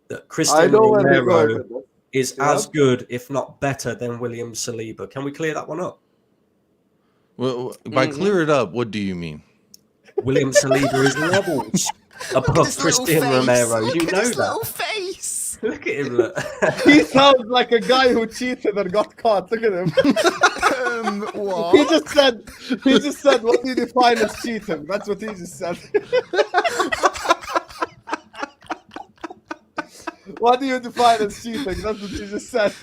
C: that Cristiano Romero is as good, if not better, than William Saliba. Can we clear that one up?
D: Well, by clear it up, what do you mean?
C: William Saliba is levels above Cristiano Romero. You know that.
B: Face.
C: Look at him. Look.
A: He sounds like a guy who cheated and got caught. Look at him.
B: What?
A: He just said, what do you define as cheating? That's what he just said. What do you define as cheating? That's what he just said.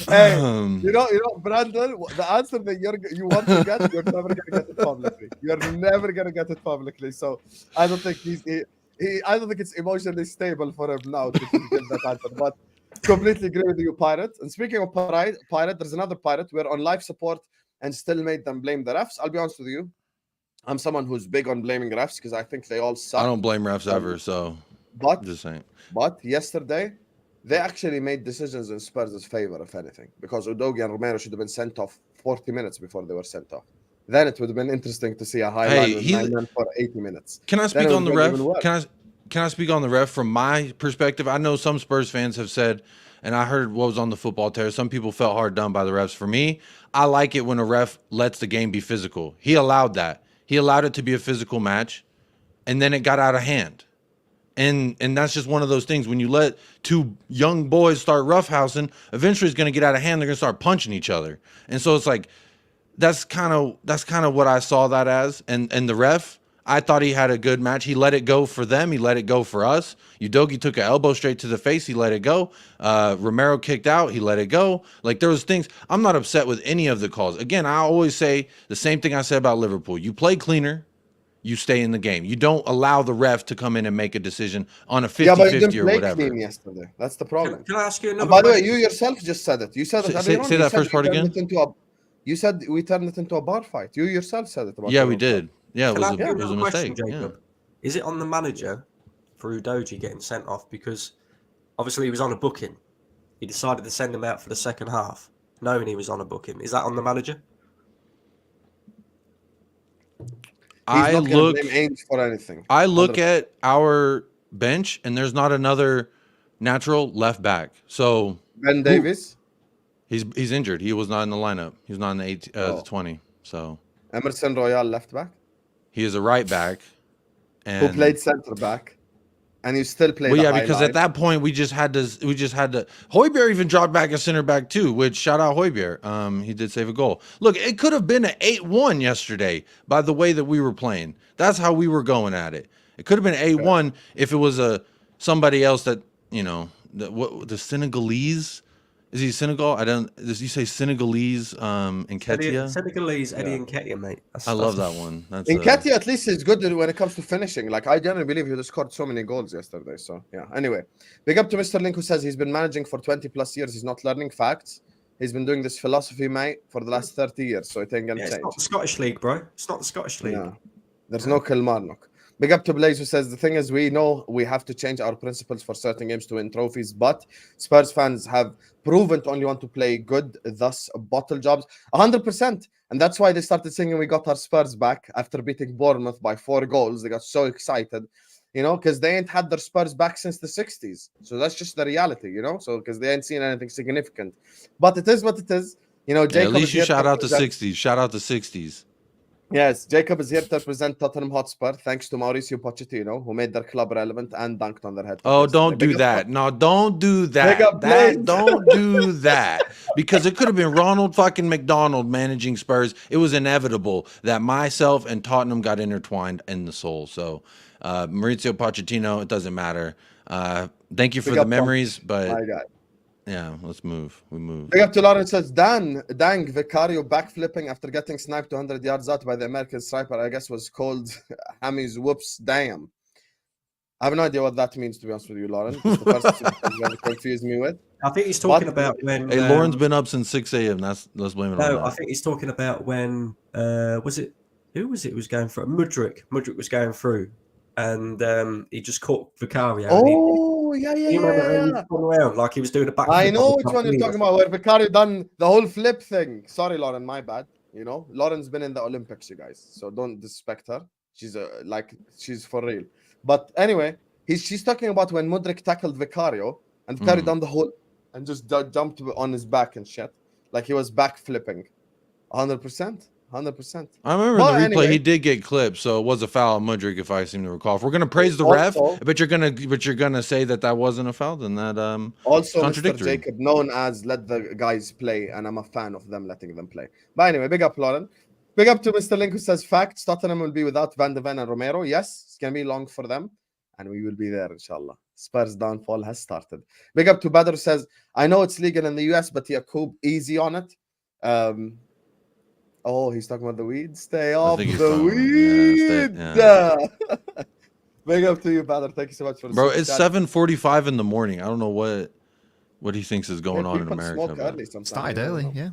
A: Hey, you know, Brandon, the answer that you want to get, you're never gonna get it publicly. You're never gonna get it publicly. So I don't think I don't think it's emotionally stable for him now to give that answer. But completely agree with you, Pirate. And speaking of Pirate, there's another Pirate. We're on live support and still made them blame the refs. I'll be honest with you. I'm someone who's big on blaming refs because I think they all suck.
D: I don't blame refs ever, so
A: but
D: just saying.
A: But yesterday, they actually made decisions in Spurs' favor, if anything, because Udogie and Romero should have been sent off 40 minutes before they were sent off. Then it would have been interesting to see a highlight with 9 men for 80 minutes.
D: Can I speak on the ref? Can I speak on the ref from my perspective? I know some Spurs fans have said, and I heard what was on the football tear, some people felt hard done by the refs. For me, I like it when a ref lets the game be physical. He allowed that. He allowed it to be a physical match, and then it got out of hand. And that's just one of those things. When you let two young boys start roughhousing, eventually it's going to get out of hand. They're going to start punching each other. And so it's like, that's kind of what I saw that as. And the ref, I thought he had a good match. He let it go for them. He let it go for us. Udogie took an elbow straight to the face. He let it go. Romero kicked out. He let it go. Like, there was things. I'm not upset with any of the calls. Again, I always say the same thing I said about Liverpool. You play cleaner. You stay in the game. You don't allow the ref to come in and make a decision on a 50-50 or whatever.
A: Clean yesterday. That's the problem.
C: Can I ask you another
A: By the way,
C: question?
A: you yourself just said it. You said it.
D: Say that first part again.
A: You said we turned it into a bar fight. You yourself said it.
D: Yeah, we did. Yeah, it was a mistake.
C: Jacob? Is it on the manager for Udogie getting sent off? Because obviously he was on a booking. He decided to send him out for the second half, knowing he was on a booking. Is that on the manager?
A: I look for anything.
D: I look at our bench, and there's not another natural left back. So
A: Ben Davies,
D: he's injured. He was not in the lineup. He was not in the 20. So
A: Emerson Royal left back.
D: He is a right back,
A: who played center back, and he still played.
D: Well, yeah, because at that point we just had to. Hojbjerg even dropped back a center back too. Which shout out Hojbjerg. He did save a goal. Look, it could have been an 8-1 yesterday by the way that we were playing. That's how we were going at it. It could have been 8-1 if it was somebody else that the Senegalese. Is he Senegal? Did you say Senegalese Nketiah?
C: Senegalese Eddie Nketiah, mate.
D: I love that one.
A: Nketiah at least is good when it comes to finishing. Like, I generally believe he scored so many goals yesterday. So yeah. Anyway, big up to Mr. Link, who says he's been managing for 20 plus years. He's not learning facts. He's been doing this philosophy, mate, for the last 30 years. So it ain't gonna change.
C: It's not the Scottish League, bro. It's not the Scottish League.
A: Yeah. There's no Kilmarnock. Big up to Blaze, who says the thing is, we know we have to change our principles for certain games to win trophies, but Spurs fans have proven to only want to play good, thus bottle jobs 100%. And that's why they started singing "We got our Spurs back" after beating Bournemouth by 4 goals. They got so excited, because they ain't had their Spurs back since the 60s. So that's just the reality, So because they ain't seen anything significant. But it is what it is. Jacob,
D: at least you shout out the 60s. Shout out the 60s.
A: Yes, Jacob is here to represent Tottenham Hotspur, thanks to Mauricio Pochettino, who made their club relevant and dunked on their head.
D: Oh, don't do that. No, don't do that. Don't do that. Because it could have been Ronald fucking McDonald managing Spurs. It was inevitable that myself and Tottenham got intertwined in the soul. So, Mauricio Pochettino, it doesn't matter. Thank you for the memories, but... My God. Yeah, let's move. We move.
A: Big up to Lawrence says, dang, Vicario backflipping after getting sniped 200 yards out by the American striker, I guess was called Hammy's whoops, damn. I have no idea what that means, to be honest with you, Lawrence. It's the first thing you confused me with.
C: I think he's talking
A: But-
C: about when.
D: Hey, Lauren's been up since 6 a.m. Let's blame it on
C: No,
D: that.
C: I think he's talking about when was it? Who was it? Who was going through? Mudryk. Mudryk was going through, and he just caught Vicario.
A: Oh, yeah.
C: You remember how he spun around like he was doing a backflip?
A: I know
C: on
A: which
C: the
A: one you're
C: trampoline?
A: talking about, where Vicario done the whole flip thing. Sorry, Lauren, my bad. You know, Lauren's been in the Olympics, you guys, so don't disrespect her. She's she's for real. But anyway, she's talking about when Mudryk tackled Vicario, and Vicario done the whole and just jumped on his back and shit, like he was back flipping. 100%. 100%.
D: I remember
A: But
D: in the replay
A: anyway-
D: he did get clipped, so it was a foul on Mudryk, if I seem to recall. If we're gonna praise the ref,
A: Also-
D: but you're gonna say that wasn't a foul, then that
A: Also, Mr.
D: contradictory.
A: Jacob, known as let the guys play, and I'm a fan of them letting them play. But anyway, big up, Lauren. Big up to Mr. Link, who says facts. Tottenham will be without Van de Ven and Romero. Yes, it's gonna be long for them, and we will be there, inshallah. Spurs downfall has started. Big up to Badr, who says, I know it's legal in the US, but Yaqub, easy on it. Oh, he's talking about the weed. Stay off
D: think he's
A: the
D: talking
A: weed.
D: about- yeah,
A: Big up to you, Badr. Thank you so much for the
D: bro.
A: super
D: It's
A: chat.
D: 7:45 in the morning. I don't know what he thinks is going on in
A: People
D: America.
A: smoke
D: but-
A: early sometimes,
B: Started
A: I don't
B: early,
A: know.
B: yeah.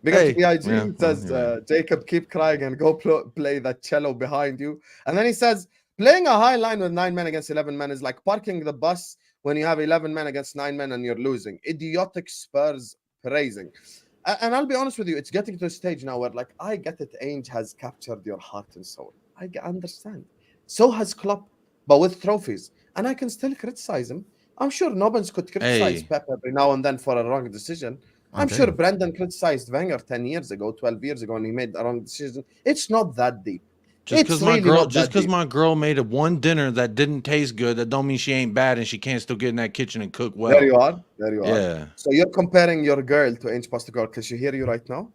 A: Big up
D: Hey,
A: to BIG.
D: yeah,
A: It says,
D: well,
A: Jacob, keep crying and go play that cello behind you. And then he says, playing a high line with 9 men against 11 men is like parking the bus when you have 11 men against 9 men and you're losing. Idiotic Spurs praising. And I'll be honest with you, it's getting to a stage now where, like, I get it, Ainge has captured your heart and soul. I understand. So has Klopp, but with trophies. And I can still criticize him. I'm sure Nobbins could criticize
D: Hey.
A: Pep every now and then for a wrong decision. I'm
B: Okay.
A: sure Brendan criticized Wenger 10 years ago, 12 years ago, and he made the wrong decision. It's not that deep.
D: Just
A: It's
D: because my
A: really
D: girl,
A: not
D: just
A: that
D: because
A: deep.
D: my girl made a one dinner that didn't taste good, that don't mean she ain't bad and she can't still get in that kitchen and cook well.
A: There you are. There you are.
D: Yeah,
A: So you're comparing your girl to Ainge Postecoglou because she hear you right now?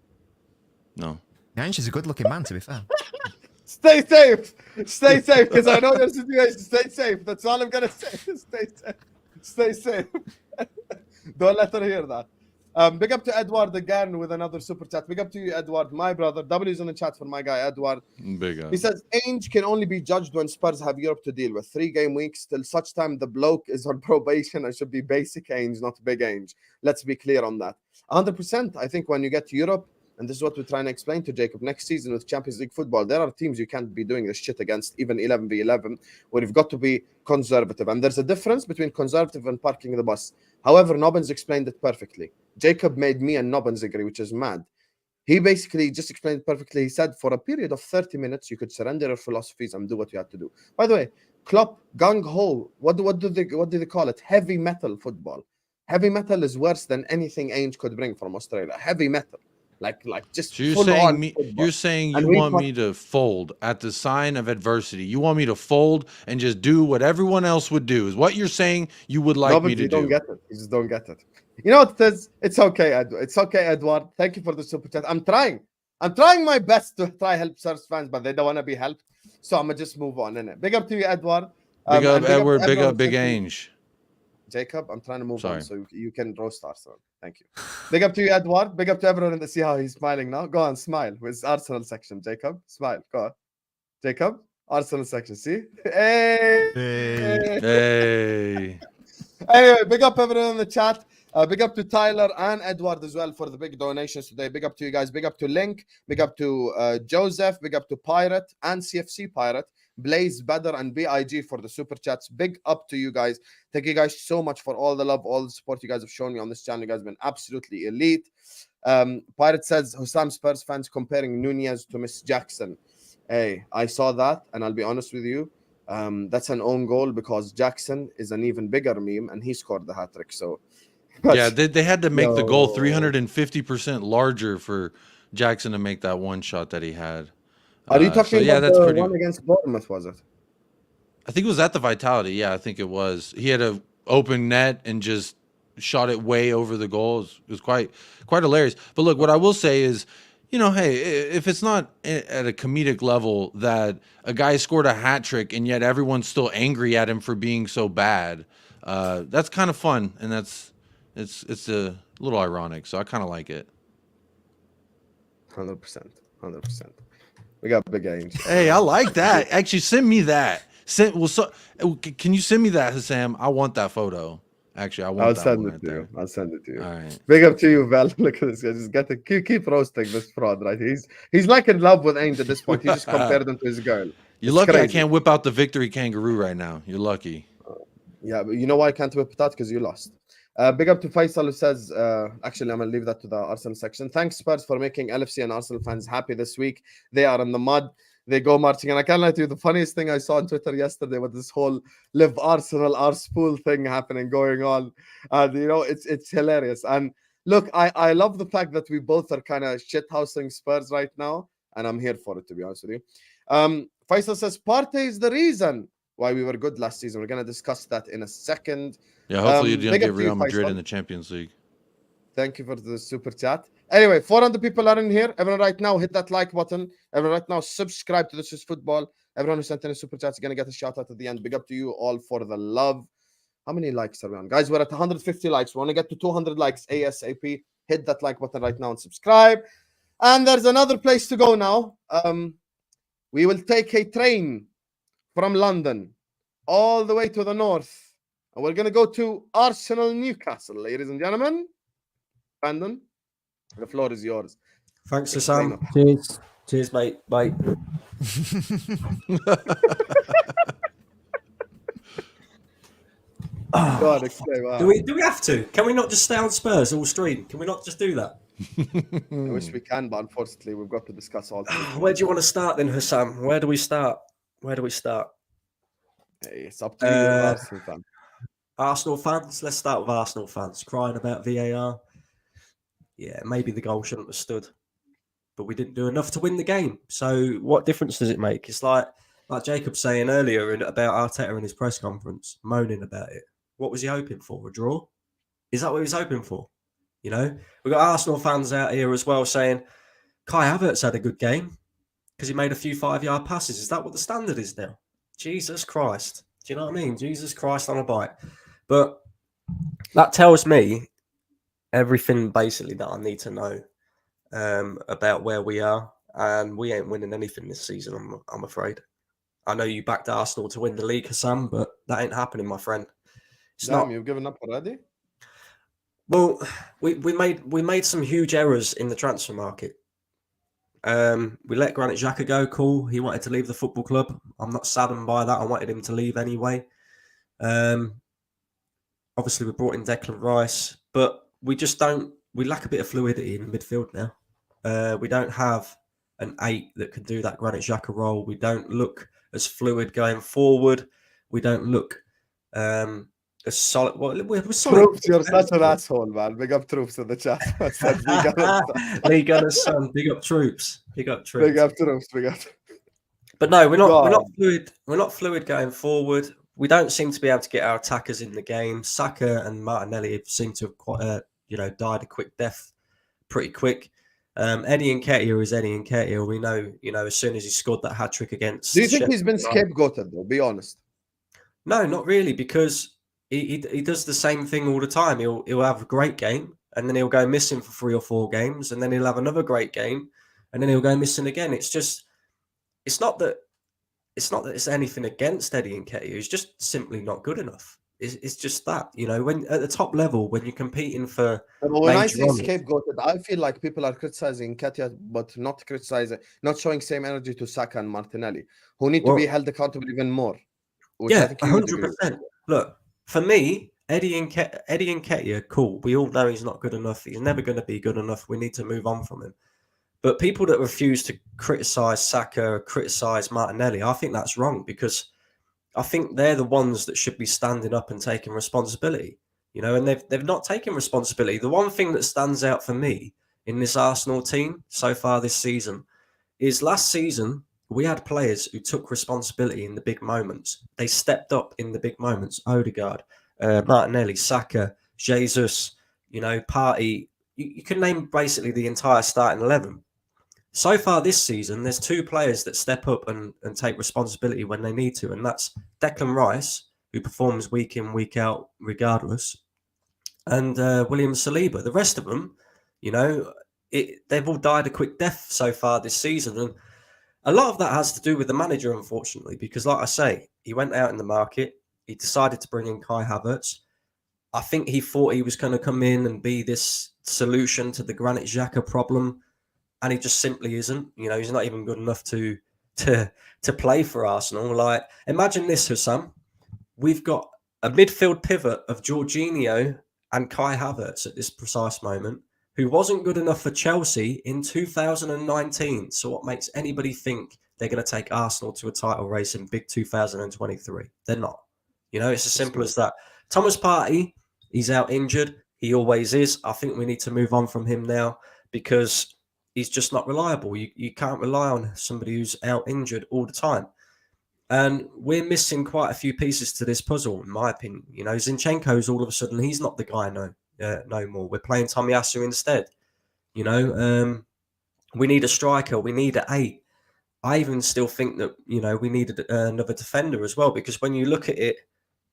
D: no.
B: Yeah, she's a good-looking man, to be fair.
A: Stay safe. Stay safe because I know your situation. Stay safe. That's all I'm going to say. Stay safe. Stay safe. Don't let her hear that. Big up to Edward again with another super chat. Big up to you, Edward, my brother. W's in the chat for my guy, Edward.
D: Big up.
A: He says, Ainge can only be judged when Spurs have Europe to deal with. 3 game weeks. Till such time the bloke is on probation and should be basic Ainge, not big Ainge. Let's be clear on that. 100%. I think when you get to Europe, and this is what we're trying to explain to Jacob, next season with Champions League football, there are teams you can't be doing this shit against, even 11v11, where you've got to be conservative. And there's a difference between conservative and parking the bus. However, Nobbins explained it perfectly. Jacob made me and Nobbins agree, which is mad. He basically just explained it perfectly. He said, for a period of 30 minutes, you could surrender your philosophies and do what you had to do. By the way, Klopp, gung-ho, what do they call it? Heavy metal football. Heavy metal is worse than anything Ainge could bring from Australia. Heavy metal. Like just
D: So you're
A: full
D: saying
A: on
D: me?
A: football.
D: You're saying
A: And
D: you
A: we
D: want
A: talk-
D: me to fold at the sign of adversity? You want me to fold and just do what everyone else would do? Is what you're saying you would like
A: No,
D: me
A: but
D: to
A: you
D: do?
A: don't get it. You just don't get it. You know what it is? It's okay, Edward. It's okay, Edward. Thank you for the super chat. I'm trying my best to try help Spurs fans, but they don't want to be helped. So I'm gonna just move on, innit? Big up to you, Edward.
D: Big up
A: And
D: Edward.
A: to
D: Big
A: everyone
D: up Big
A: listening.
D: Ainge.
A: Jacob, I'm trying to move on
D: Sorry.
A: so you can roast Arsenal. Thank you. Big up to you, Edward. Big up to everyone in the see how he's smiling now. Go on, smile with Arsenal section, Jacob. Smile. Go on. Jacob, Arsenal section. See? Hey.
D: Hey.
A: Anyway, big up everyone in the chat. Big up to Tyler and Edward as well for the big donations today. Big up to you guys. Big up to Link. Big up to Joseph. Big up to Pirate and CFC Pirate. Blaze, Badr, and BIG for the super chats. Big up to you guys. Thank you guys so much for all the love, all the support you guys have shown me on this channel. You guys have been absolutely elite. Pirate says, Hussam Spurs fans comparing Nunez to Miss Jackson. Hey, I saw that, and I'll be honest with you. That's an own goal because Jackson is an even bigger meme, and he scored the hat-trick. So,
D: Yeah, they had to make the goal
A: Yo.
D: 350% larger for Jackson to make that one shot that he had.
A: Are you talking
D: yeah,
A: about
D: that's
A: the
D: pretty.
A: one against Bournemouth, was it?
D: I think it was at the Vitality. Yeah, I think it was. He had a open net and just shot it way over the goal. It was quite hilarious. But look, what I will say is, you know, hey, if it's not at a comedic level that a guy scored a hat trick and yet everyone's still angry at him for being so bad, that's kind of fun, and it's a little ironic. So I kind of like it.
A: 100%. 100%. We got big games.
D: Hey, I like that. Actually, send me that. Can you send me that, Hassam? I want that photo. Actually, I want
A: I'll
D: that
A: send
D: one
A: it
D: right
A: to
D: there.
A: you. I'll send it to you.
D: All right.
A: Big up to you, Val. Look at this guy. Just get to keep roasting this fraud, right? He's like in love with Ainge at this point. He just compared him to his girl.
D: You're
A: It's
D: lucky I
A: crazy.
D: can't whip out the victory kangaroo right now. You're lucky.
A: Yeah, but you know why I can't whip it out? Because you lost. Big up to Faisal who says, actually, I'm going to leave that to the Arsenal section. Thanks, Spurs, for making LFC and Arsenal fans happy this week. They are in the mud. They go marching. And I can't lie to you, the funniest thing I saw on Twitter yesterday was this whole Live Arsenal, our spool thing happening, going on. And, you know, it's hilarious. And look, I love the fact that we both are kind of shithousing Spurs right now. And I'm here for it, to be honest with you. Faisal says, Partey is the reason why we were good last season. We're going to discuss that in a second.
D: Yeah, hopefully you don't
A: big
D: get
A: up to you,
D: Real Madrid
A: Faisal.
D: in the Champions League.
A: Thank you for the super chat. Anyway, 400 people are in here. Everyone right now, hit that like button. Everyone right now, subscribe to This Is Football. Everyone who sent in a super chat is going to get a shout out at the end. Big up to you all for the love. How many likes are we on? Guys, we're at 150 likes. We want to get to 200 likes ASAP. Hit that like button right now and subscribe. And there's another place to go now. We will take a train from London all the way to the north. And we're going to go to Arsenal Newcastle, ladies and gentlemen. Brandon, the floor is yours.
C: Thanks,
A: Explain
C: Sam. Cheers. Cheers, mate. Bye.
A: Go on, explain. Wow.
C: Do we have to? Can we not just stay on Spurs all stream? Can we not just do that?
A: I wish we can, but unfortunately, we've got to discuss all things.
C: Where do you want to start then, Hussam? Where do we start?
A: Hey, it's up to you, you're an Arsenal fan.
C: Arsenal fans. Let's start with Arsenal fans crying about VAR. Yeah, maybe the goal shouldn't have stood, but we didn't do enough to win the game. So what difference does it make? It's like Yaqub saying earlier about Arteta in his press conference, moaning about it. What was he hoping for? A draw? Is that what he was hoping for? You know, we've got Arsenal fans out here as well saying Kai Havertz had a good game because he made a few 5-yard passes. Is that what the standard is now? Jesus Christ. Do you know what I mean? Jesus Christ on a bike. But that tells me everything basically that I need to know about where we are. And we ain't winning anything this season, I'm afraid. I know you backed Arsenal to win the league, Hassan, but that ain't happening, my friend.
A: Damn, you've given up already?
C: Well, we made some huge errors in the transfer market. We let Granit Xhaka go. Cool. He wanted to leave the football club. I'm not saddened by that. I wanted him to leave anyway. Obviously, we brought in Declan Rice, but we just don't. We lack a bit of fluidity in midfield now. We don't have an 8 that can do that Granit Xhaka role. We don't look as fluid going forward. We don't look as solid. Well, we're solid.
A: Troops, you're such an asshole, man. Big up Troops in the chat. I said,
C: League Gunners, son. Big up Troops. Big up Troops.
A: Big up Troops. Big up.
C: But no, we're not fluid. We're not fluid going forward. We don't seem to be able to get our attackers in the game. Saka and Martinelli seem to have quite, died a quick death pretty quick. Eddie Nketiah is Eddie Nketiah. We know, as soon as he scored that hat trick against.
A: Do you think he's been scapegoated though? Be honest.
C: No, not really, because he does the same thing all the time. He'll have a great game, and then he'll go missing for 3 or 4 games, and then he'll have another great game, and then he'll go missing again. It's not that it's anything against Eddie Nketiah. He's just simply not good enough. It's just that, when at the top level, when you're competing for.
A: But when I say scapegoated, I feel like people are criticizing Nketiah, but not showing same energy to Saka and Martinelli, who need to be held accountable even more.
C: Yeah, 100%. Look, for me, Eddie Nketiah, cool. We all know he's not good enough. He's never going to be good enough. We need to move on from him. But people that refuse to criticize Saka, criticize Martinelli, I think that's wrong, because I think they're the ones that should be standing up and taking responsibility, and they've not taken responsibility. The one thing that stands out for me in this Arsenal team so far this season is last season we had players who took responsibility in the big moments. They stepped up in the big moments. Odegaard, Martinelli, Saka, Jesus, Partey. You can name basically the entire starting 11. So far this season, there's 2 players that step up and take responsibility when they need to, and that's Declan Rice, who performs week in, week out, regardless, and William Saliba. The rest of them, they've all died a quick death so far this season, and a lot of that has to do with the manager, unfortunately, because, like I say, he went out in the market, he decided to bring in Kai Havertz. I think he thought he was going to come in and be this solution to the Granit Xhaka problem, and he just simply isn't. You know, he's not even good enough to play for Arsenal. Like, imagine this, Hussam. We've got a midfield pivot of Jorginho and Kai Havertz at this precise moment, who wasn't good enough for Chelsea in 2019. So what makes anybody think they're going to take Arsenal to a title race in big 2023? They're not. You know, it's as simple as that. Thomas Partey, he's out injured. He always is. I think we need to move on from him now because he's just not reliable. You can't rely on somebody who's out injured all the time. And we're missing quite a few pieces to this puzzle, in my opinion. You know, Zinchenko's all of a sudden, he's not the guy no more. We're playing Tomiyasu instead. You know, we need a striker. We need an 8. I even still think that, you know, we needed another defender as well, because when you look at it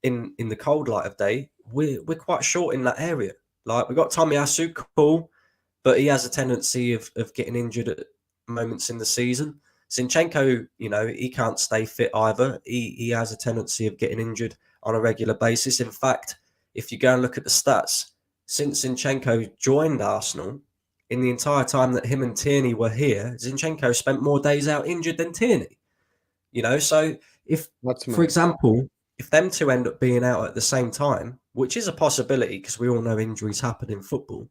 C: in the cold light of day, we're quite short in that area. Like, we got Tomiyasu, cool, but he has a tendency of getting injured at moments in the season. Zinchenko, you know, he can't stay fit either. He has a tendency of getting injured on a regular basis. In fact, if you go and look at the stats, since Zinchenko joined Arsenal, in the entire time that him and Tierney were here, Zinchenko spent more days out injured than Tierney. You know, so if, for example, if them two end up being out at the same time, which is a possibility because we all know injuries happen in football,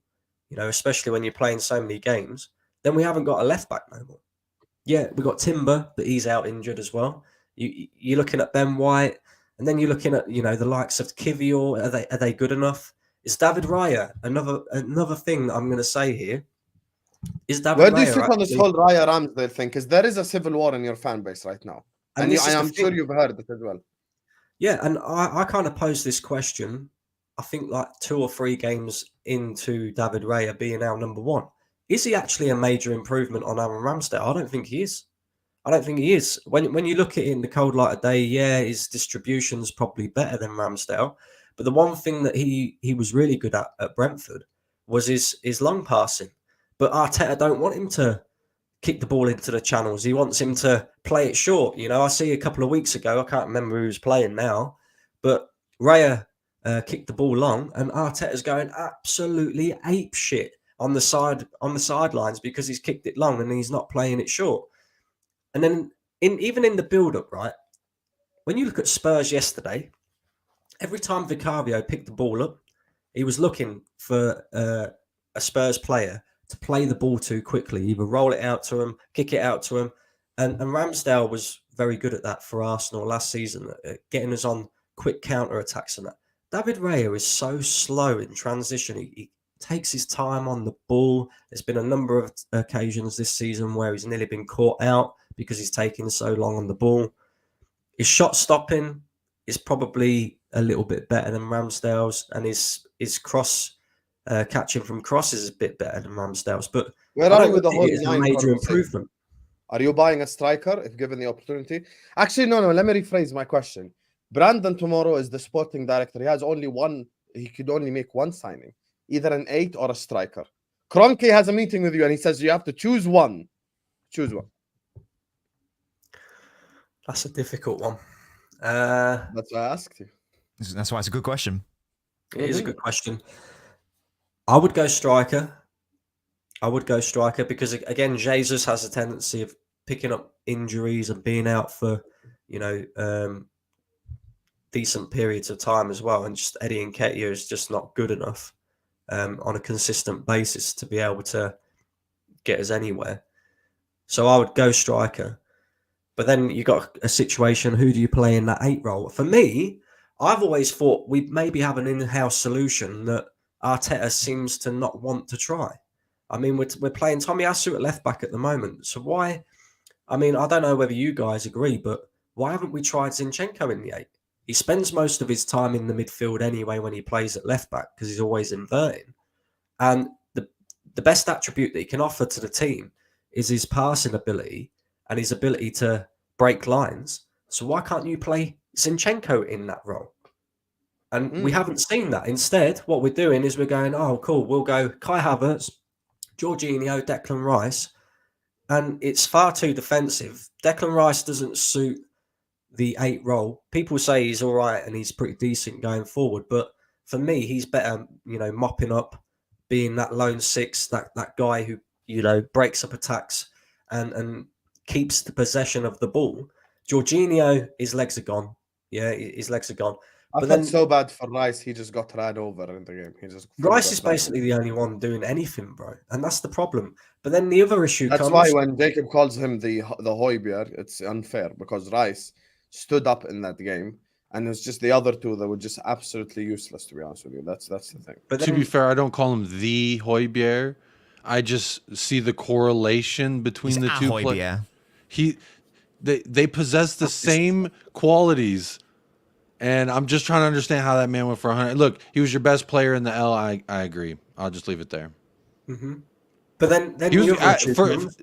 C: you know, especially when you're playing so many games, then we haven't got a left back no more. Yeah, we got Timber, but he's out injured as well. You're looking at Ben White, and then you're looking at, you know, the likes of Kivior. Are they good enough? Is David Raya another thing that I'm going to say here? Is David
A: Where do you
C: Raya
A: sit on this whole Raya Ramsdale thing? Because there is a civil war in your fan base right now, and I'm sure you've heard it as well.
C: Yeah, and I kind of posed this question, I think like 2 or 3 games into David Raya being our number 1. Is he actually a major improvement on Aaron Ramsdale? I don't think he is. I don't think he is. When you look at it in the cold light of day, yeah, his distribution's probably better than Ramsdale. But the one thing that he was really good at Brentford was his long passing. But Arteta don't want him to kick the ball into the channels. He wants him to play it short. You know, I see a couple of weeks ago, I can't remember who was playing now, but Raya kicked the ball long, and Arteta's going absolutely ape shit on the sidelines because he's kicked it long and he's not playing it short. And then even in the build-up, right, when you look at Spurs yesterday, every time Vicario picked the ball up, he was looking for a Spurs player to play the ball too quickly, either roll it out to him, kick it out to him. And Ramsdale was very good at that for Arsenal last season, getting us on quick counter-attacks and that. David Raya is so slow in transition. He takes his time on the ball. There's been a number of occasions this season where he's nearly been caught out because he's taking so long on the ball. His shot stopping is probably a little bit better than Ramsdale's, and his cross catching from crosses is a bit better than Ramsdale's. But
A: where are you with the whole
C: a major improvement?
A: Are you buying a striker if given the opportunity? Actually, no. Let me rephrase my question. Brandon tomorrow is the sporting director. He has only one. He could only make one signing, either an 8 or a striker. Kroenke has a meeting with you, and he says you have to choose one. Choose one.
C: That's a difficult one.
A: That's why I asked you.
B: That's why it's a good question.
C: It is a good question. I would go striker. Because, again, Jesus has a tendency of picking up injuries and being out for, you know, decent periods of time as well. And just Eddie Nketiah is just not good enough on a consistent basis to be able to get us anywhere. So I would go striker. But then you got a situation, who do you play in that 8 role? For me, I've always thought we maybe have an in-house solution that Arteta seems to not want to try. I mean, we're playing Tomiyasu at left back at the moment. So why? I mean, I don't know whether you guys agree, but why haven't we tried Zinchenko in the 8? He spends most of his time in the midfield anyway when he plays at left back because he's always inverting. And the best attribute that he can offer to the team is his passing ability and his ability to break lines. So why can't you play Zinchenko in that role? And we haven't seen that. Instead, what we're doing is we're going, oh, cool, we'll go Kai Havertz, Jorginho, Declan Rice, and it's far too defensive. Declan Rice doesn't suit the 8 role. People say he's all right and he's pretty decent going forward, but For me, he's better, mopping up, being that lone six, that guy who, breaks up attacks and keeps the possession of the ball. Jorginho, his legs are gone. Yeah, his legs are gone.
A: I
C: But
A: felt
C: then
A: so bad for Rice. He just got ran over in the game. He just
C: Rice is basically the only one doing anything, bro. And that's the problem. But then the other issue
A: That's
C: comes.
A: why when Jacob calls him the Hojbjerg, it's unfair because Rice stood up in that game, and it's just the other two that were just absolutely useless. To be honest with you, that's the thing.
C: But
D: To be fair, I don't call him the Hojbjerg. I just see the correlation between the two players. They possess the same qualities, and I'm just trying to understand how that man went for 100. Look, he was your best player in the L. I agree. I'll just leave it there.
C: Mm-hmm. But then
D: He was,
C: the other issue comes.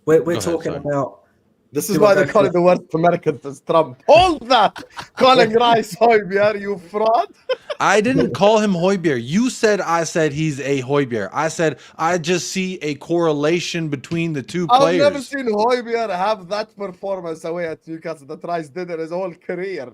C: We're talking about.
A: This is why they call it the worst American to Trump. Hold that! Calling Rice Hojbjerg, you fraud!
D: I didn't call him Hojbjerg. You said I said he's a Hojbjerg. I said I just see a correlation between the two players.
A: I've never seen Hojbjerg have that performance away at Newcastle that Rice did in his whole career.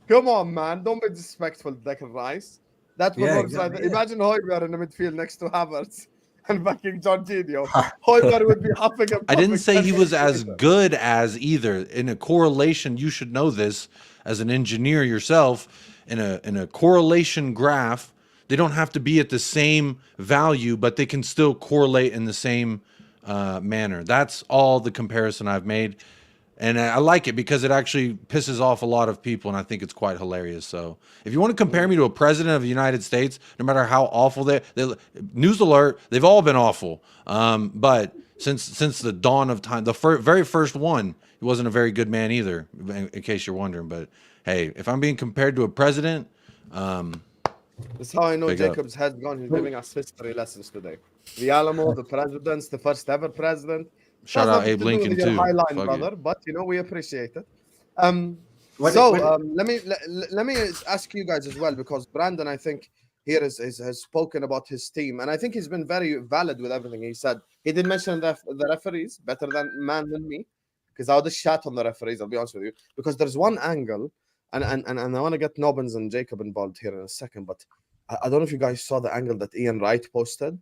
A: Come on, man. Don't be disrespectful to Declan Rice. That performance, imagine Hojbjerg in the midfield next to Havertz and backing Jorginho. Hojbjerg would be huffing and
D: I didn't
A: puffing
D: say he was as good as either. In a correlation, you should know this as an engineer yourself. In a correlation graph, they don't have to be at the same value, but they can still correlate in the same manner. That's all the comparison I've made. And I like it because it actually pisses off a lot of people, and I think it's quite hilarious. So if you want to compare me to a president of the United States, no matter how awful they news alert, they've all been awful. But since the dawn of time, the very first one, he wasn't a very good man either, in case you're wondering. But hey, if I'm being compared to a president,
A: that's how I know Jacob's head's gone. He's giving us history lessons today. The Alamo, the presidents, the first ever president.
D: Shout out Abe Lincoln too.
A: Highline, brother, but we appreciate it. Let me ask you guys as well, because Brandon, I think here has spoken about his team, and I think he's been very valid with everything he said. He did mention the referees better than me, because I would have shat on the referees. I'll be honest with you, because there's one angle, and I want to get Nobbins and Jacob involved here in a second, but I don't know if you guys saw the angle that Ian Wright posted.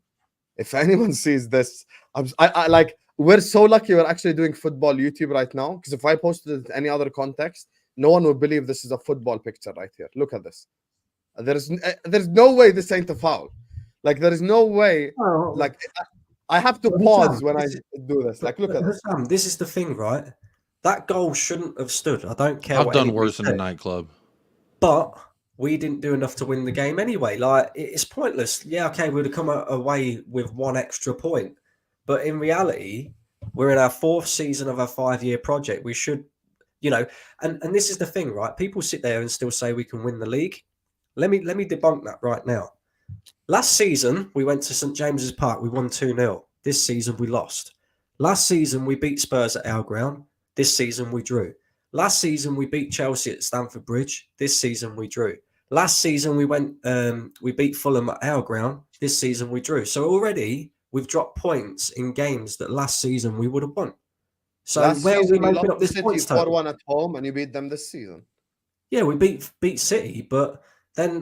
A: If anyone sees this, I like. We're so lucky we're actually doing football YouTube right now, because if I posted it in any other context, no one would believe this is a football picture right here. Look at this. There's no way this ain't a foul. Like, there is no way. Like, I have to pause when I do this. Like, look at this.
C: This is the thing, right? That goal shouldn't have stood. I don't care.
D: I've done worse in a nightclub.
C: But we didn't do enough to win the game anyway. Like, it's pointless. Yeah, okay, we'd have come away with one extra point. But in reality, we're in our 4th season of our 5-year project. We should, and this is the thing, right? People sit there and still say we can win the league. Let me debunk that right now. Last season, we went to St. James's Park. We won 2-0. This season, we lost. Last season, we beat Spurs at our ground. This season, we drew. Last season, we beat Chelsea at Stamford Bridge. This season, we drew. Last season, we beat Fulham at our ground. This season, we drew. So already, we've dropped points in games that last season we would have won. So where are we making up this points total?
A: 4-1 at home, and you beat them this season.
C: Yeah, we beat City, but then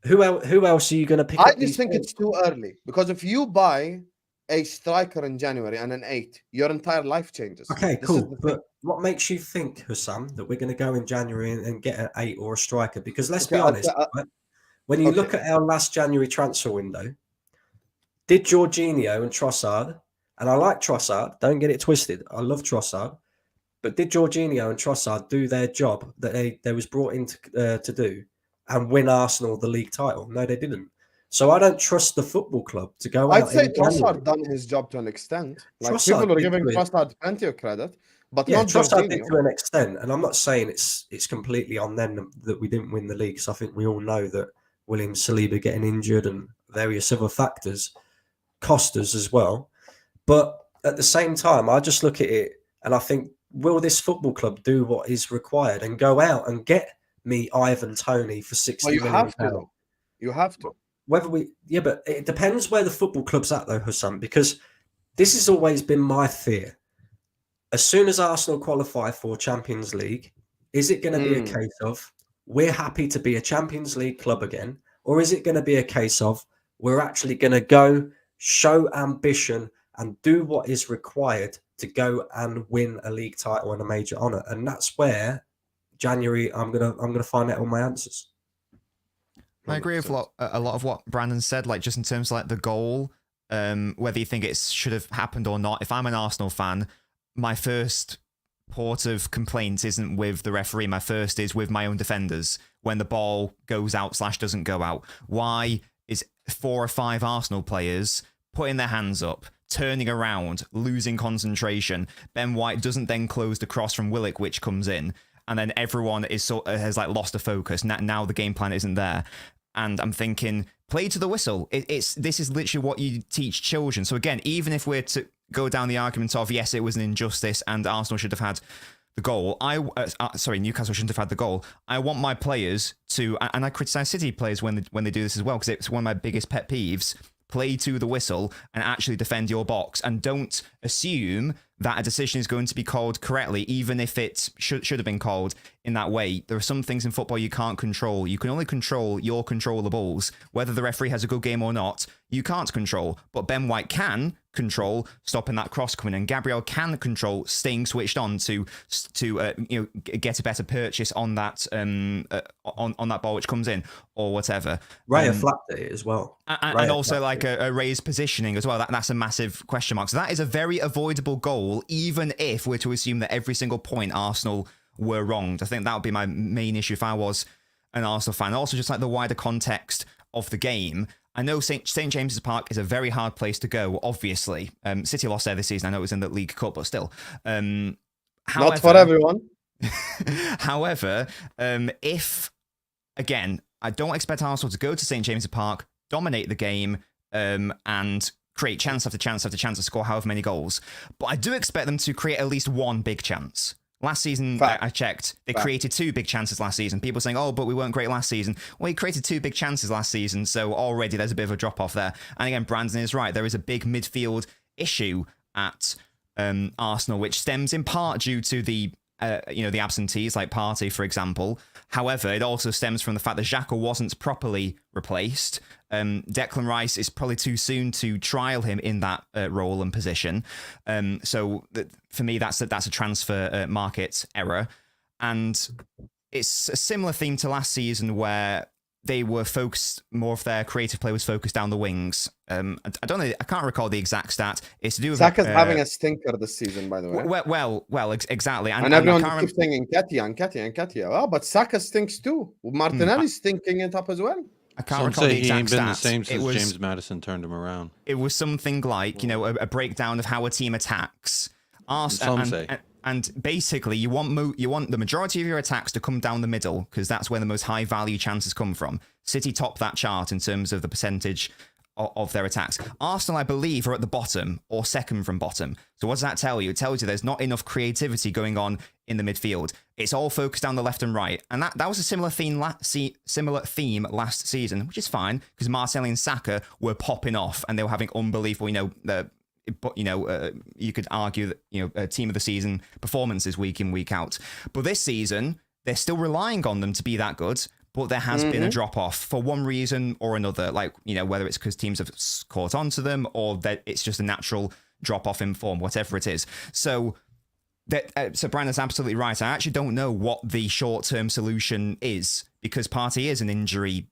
C: who else are you going to pick?
A: I just think it's too early, because if you buy a striker in January and an 8, your entire life changes.
C: Okay, cool. But what makes you think, Hussam, that we're going to go in January and get an 8 or a striker? Because let's be honest, right? When you look at our last January transfer window, did Jorginho and Trossard, and I like Trossard, don't get it twisted, I love Trossard, but did Jorginho and Trossard do their job that they was brought in to do and win Arsenal the league title? No, they didn't. So I don't trust the football club to go out.
A: I'd say Trossard done his job to an extent. Like, Trossard, people are giving Trossard plenty of credit, but not
C: Trossard did to an extent. And I'm not saying it's completely on them that we didn't win the league, because I think we all know that William Saliba getting injured and various other factors cost us as well. But at the same time, I just look at it and I think, will this football club do what is required and go out and get me Ivan Toney for 60 million?
A: You have to.
C: But it depends where the football club's at, though, Hussam, because this has always been my fear. As soon as Arsenal qualify for Champions League, is it going to be a case of we're happy to be a Champions League club again? Or is it going to be a case of we're actually going to go show ambition and do what is required to go and win a league title and a major honour? And that's where January I'm gonna find out all my answers.
B: I agree with a lot of what Brandon said, like just in terms of like the goal, whether you think it should have happened or not. If I'm an Arsenal fan, my first port of complaint isn't with the referee. My first is with my own defenders. When the ball goes out / doesn't go out, why is 4 or 5 Arsenal players putting their hands up, turning around, losing concentration? Ben White doesn't then close the cross from Willock, which comes in, and then everyone has like lost a focus. Now the game plan isn't there. And I'm thinking, play to the whistle. This is literally what you teach children. So again, even if we're to go down the argument of, yes, it was an injustice and Arsenal should have had the goal. Newcastle shouldn't have had the goal. I want my players to, and I criticize City players when they do this as well, because it's one of my biggest pet peeves. Play to the whistle and actually defend your box, and don't assume that a decision is going to be called correctly, even if it should have been called in that way. There are some things in football you can't control. You can only control your controllables. Whether the referee has a good game or not, you can't control. But Ben White can control stopping that cross coming, and Gabriel can control staying switched on to get a better purchase on that on that ball which comes in or whatever.
C: Raya flapped it as well,
B: and also like a raised positioning as well. That's a massive question mark. So that is a very avoidable goal, even if we're to assume that every single point Arsenal were wronged. I think that would be my main issue if I was an Arsenal fan. Also, just like the wider context of the game. I know St James's Park is a very hard place to go, obviously. City lost there this season. I know it was in the League Cup, but still. However,
A: not for everyone.
B: However, if, again, I don't expect Arsenal to go to St James's Park, dominate the game, and create chance after chance after chance to score however many goals. But I do expect them to create at least one big chance. Last season, I checked, they created 2 big chances last season. People saying, oh, but we weren't great last season. Well, he created 2 big chances last season, so already there's a bit of a drop-off there. And again, Brandon is right. There is a big midfield issue at Arsenal, which stems in part due to the absentees, like Partey, for example. However, it also stems from the fact that Xhaka wasn't properly replaced. Declan Rice is probably too soon to trial him in that role and position. So for me, that's a transfer market error. And it's a similar theme to last season where they were focused, more of their creative play was focused down the wings. I don't know, I can't recall the exact stat. It's to do with
A: Saka's having a stinker this season, by the way.
B: Well, exactly.
A: And everyone keeps saying Nketiah. Oh, but Saka stinks too. Martinelli's stinking it up as well.
B: I can't recall the exact
D: he ain't been the
B: stat.
D: same since James Madison turned him around.
B: It was something like, a breakdown of how a team attacks. And basically, you want the majority of your attacks to come down the middle, because that's where the most high value chances come from. City top that chart in terms of the percentage of their attacks. Arsenal, I believe, are at the bottom or second from bottom. So what does that tell you? It tells you there's not enough creativity going on in the midfield. It's all focused down the left and right. And that was a similar theme last season, which is fine, because Martinelli and Saka were popping off and they were having unbelievable, you could argue that, team of the season performances week in, week out. But this season, they're still relying on them to be that good. But there has been a drop-off for one reason or another, whether it's because teams have caught on to them or that it's just a natural drop-off in form, whatever it is. So Brandon's absolutely right. I actually don't know what the short-term solution is, because Partey is an injury.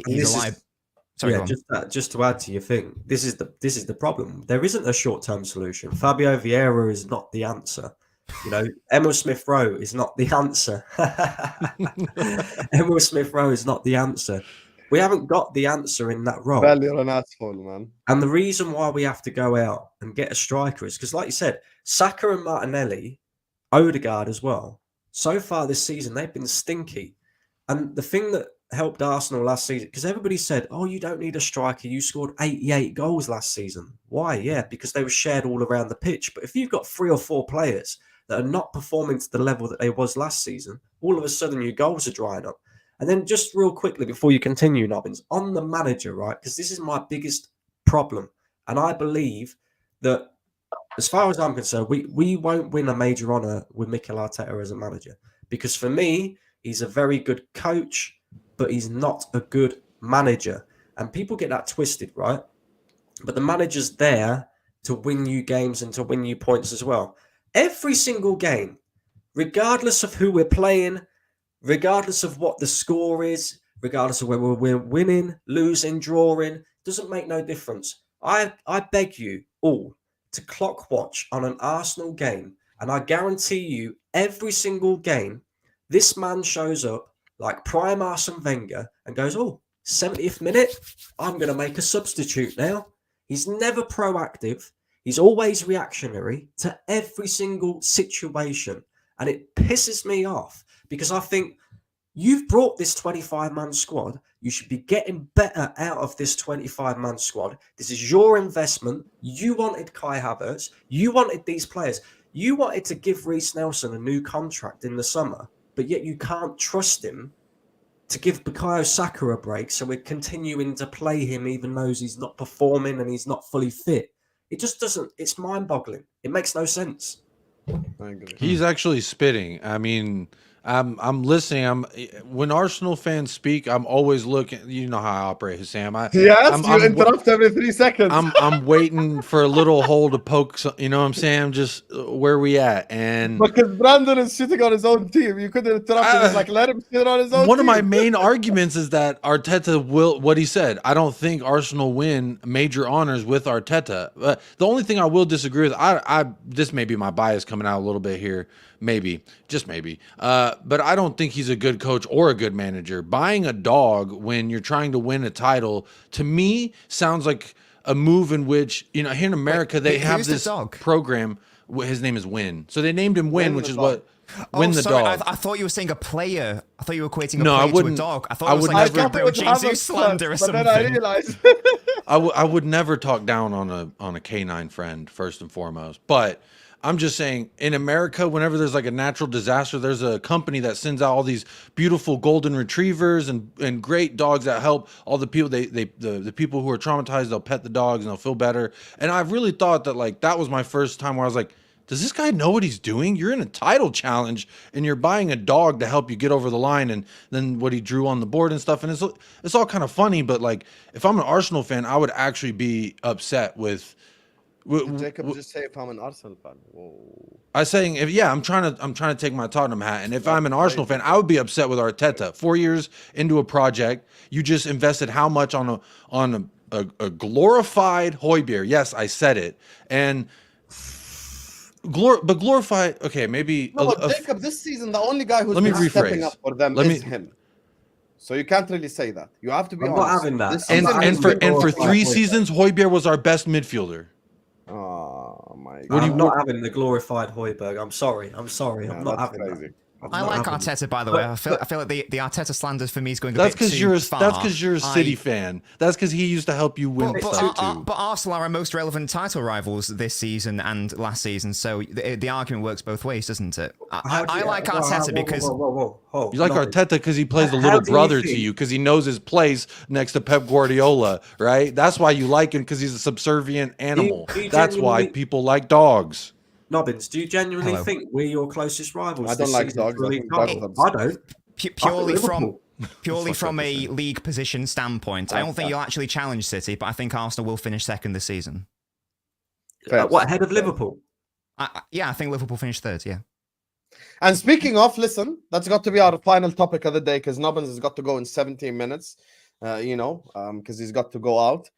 B: He's alive. Sorry,
C: just to add to your thing, this is the problem. There isn't a short-term solution. Fabio Vieira is not the answer. Emil Smith Rowe is not the answer. Emil Smith Rowe is not the answer. We haven't got the answer in that role.
A: Well, you're an asshole, man.
C: And the reason why we have to go out and get a striker is because, like you said, Saka and Martinelli, Odegaard as well, so far this season, they've been stinky. And the thing that helped Arsenal last season, because everybody said, oh, you don't need a striker. You scored 88 goals last season. Why? Yeah, because they were shared all around the pitch. But if you've got 3 or 4 players that are not performing to the level that they was last season, all of a sudden your goals are drying up. And then just real quickly before you continue, Nobbins, on the manager, right? Because this is my biggest problem. And I believe that as far as I'm concerned, we won't win a major honour with Mikel Arteta as a manager. Because for me, He's a very good coach, but he's not a good manager. And people get that twisted, right? But the manager's there to win you games and to win you points as well. Every single game, regardless of who we're playing, regardless of what the score is, regardless of whether we're winning, losing, drawing, doesn't make no difference. I beg you all to clock watch on an Arsenal game, and I guarantee you every single game, this man shows up like prime Arsene Wenger and goes, 70th minute, I'm going to make a substitute now. He's never proactive. He's always reactionary to every single situation. And it pisses me off because I think you've brought this 25-man squad. You should be getting better out of this 25-man squad. This is your investment. You wanted Kai Havertz. You wanted these players. You wanted to give Reece Nelson a new contract in the summer, but yet you can't trust him to give Bukayo Saka a break, so we're continuing to play him even though he's not performing and he's not fully fit. It just doesn't. It's mind-boggling. It makes no sense.
A: I agree.
D: He's actually spitting. I mean, I'm listening. When Arsenal fans speak, I'm always looking. You know how I operate, Hussam.
A: You interrupt every 3 seconds.
D: I'm waiting for a little hole to poke. You know what I'm saying? Just where we at, and
A: because Brandon is sitting on his own team, you couldn't interrupt him. It's like let him sit on his own.
D: One
A: team.
D: of my main arguments is that Arteta will. What he said. I don't think Arsenal win major honors with Arteta. The only thing I will disagree with, this may be my bias coming out a little bit here. Maybe, just maybe. But I don't think he's a good coach or a good manager. Buying a dog when you're trying to win a title, to me, sounds like a move in which, here in America, they have this program. His name is Win. So they named him Win, which is what... Win the dog.
B: I thought you were saying a player. I thought you were equating a player to a dog. I thought it was like a real Jesus slander or something.
A: But then I realized...
D: I would never talk down on a canine friend, first and foremost. But... I'm just saying, in America, whenever there's like a natural disaster, there's a company that sends out all these beautiful golden retrievers and great dogs that help all the people. The people who are traumatized, they'll pet the dogs and they'll feel better. And I really thought that that was my first time where I was like, does this guy know what he's doing? You're in a title challenge and you're buying a dog to help you get over the line, and then what he drew on the board and stuff. And it's all kind of funny, but if I'm an Arsenal fan, I would actually be upset with.
A: Jacob just say if I'm an Arsenal fan. Whoa.
D: I'm saying I'm trying to take my Tottenham hat, and if I'm an Arsenal fan, I would be upset with Arteta. 4 years into a project, you just invested how much on a glorified Hojbjerg? Yes, I said it, and glorified. Okay, maybe.
A: No, Jacob, this season the only guy who's been stepping up for them is him. So you can't really say that. You have to be honest.
C: Not having that.
D: And for 3 seasons, Hojbjerg was our best midfielder.
A: Oh my God!
C: I'm not having the glorified Hojbjerg. I'm sorry. I'm not having
A: crazy.
C: that.
B: I like Arteta, by the way. I feel like the Arteta slander for me is going a
D: that's
B: bit too far.
D: That's because you're a City fan. That's because he used to help you win stuff too.
B: But Arsenal are our most relevant title rivals this season and last season, so the argument works both ways, doesn't it? I like Arteta because...
D: You like Arteta because he plays the little brother to you, because he knows his place next to Pep Guardiola, right? That's why you like him, because he's a subservient animal. That's why people like dogs.
C: Nobbins, do you genuinely think we're your closest rivals?
A: I don't like dogs.
C: I don't.
B: Purely from a league position standpoint, I don't think you'll actually challenge City, but I think Arsenal will finish second this season.
C: What, ahead of Liverpool?
B: I think Liverpool finished third, yeah.
A: And speaking of, listen, that's got to be our final topic of the day, because Nobbins has got to go in 17 minutes, because he's got to go out.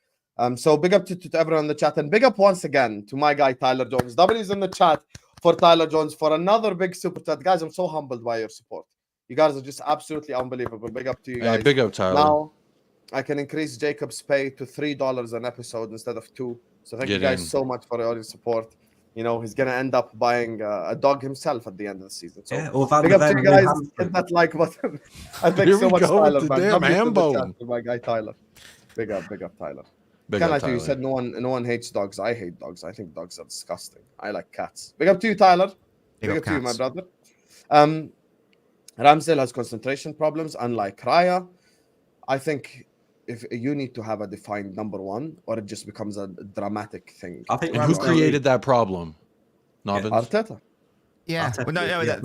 A: So big up to everyone in the chat, and big up once again to my guy Tyler Jones. W's in the chat for Tyler Jones for another big super chat. Guys, I'm so humbled by your support. You guys are just absolutely unbelievable. Big up to you guys.
D: Hey, big up, Tyler.
A: Now I can increase Jacob's pay to $3 an episode instead of $2. So thank you guys so much for all your support. He's gonna end up buying a dog himself at the end of the season. So big up to you guys. Hit that like button. And thanks so much, Tyler. My guy Tyler. Big up, Tyler. You said no one hates dogs. I hate dogs. I think dogs are disgusting. I like cats. Big up to you, Tyler. Big up to you, my brother. Ramsdale has concentration problems, unlike Raya. I think if you need to have a defined number one, or it just becomes a dramatic thing.
C: I think.
D: And who created that problem? Nobbins?
A: Arteta.
B: Yeah.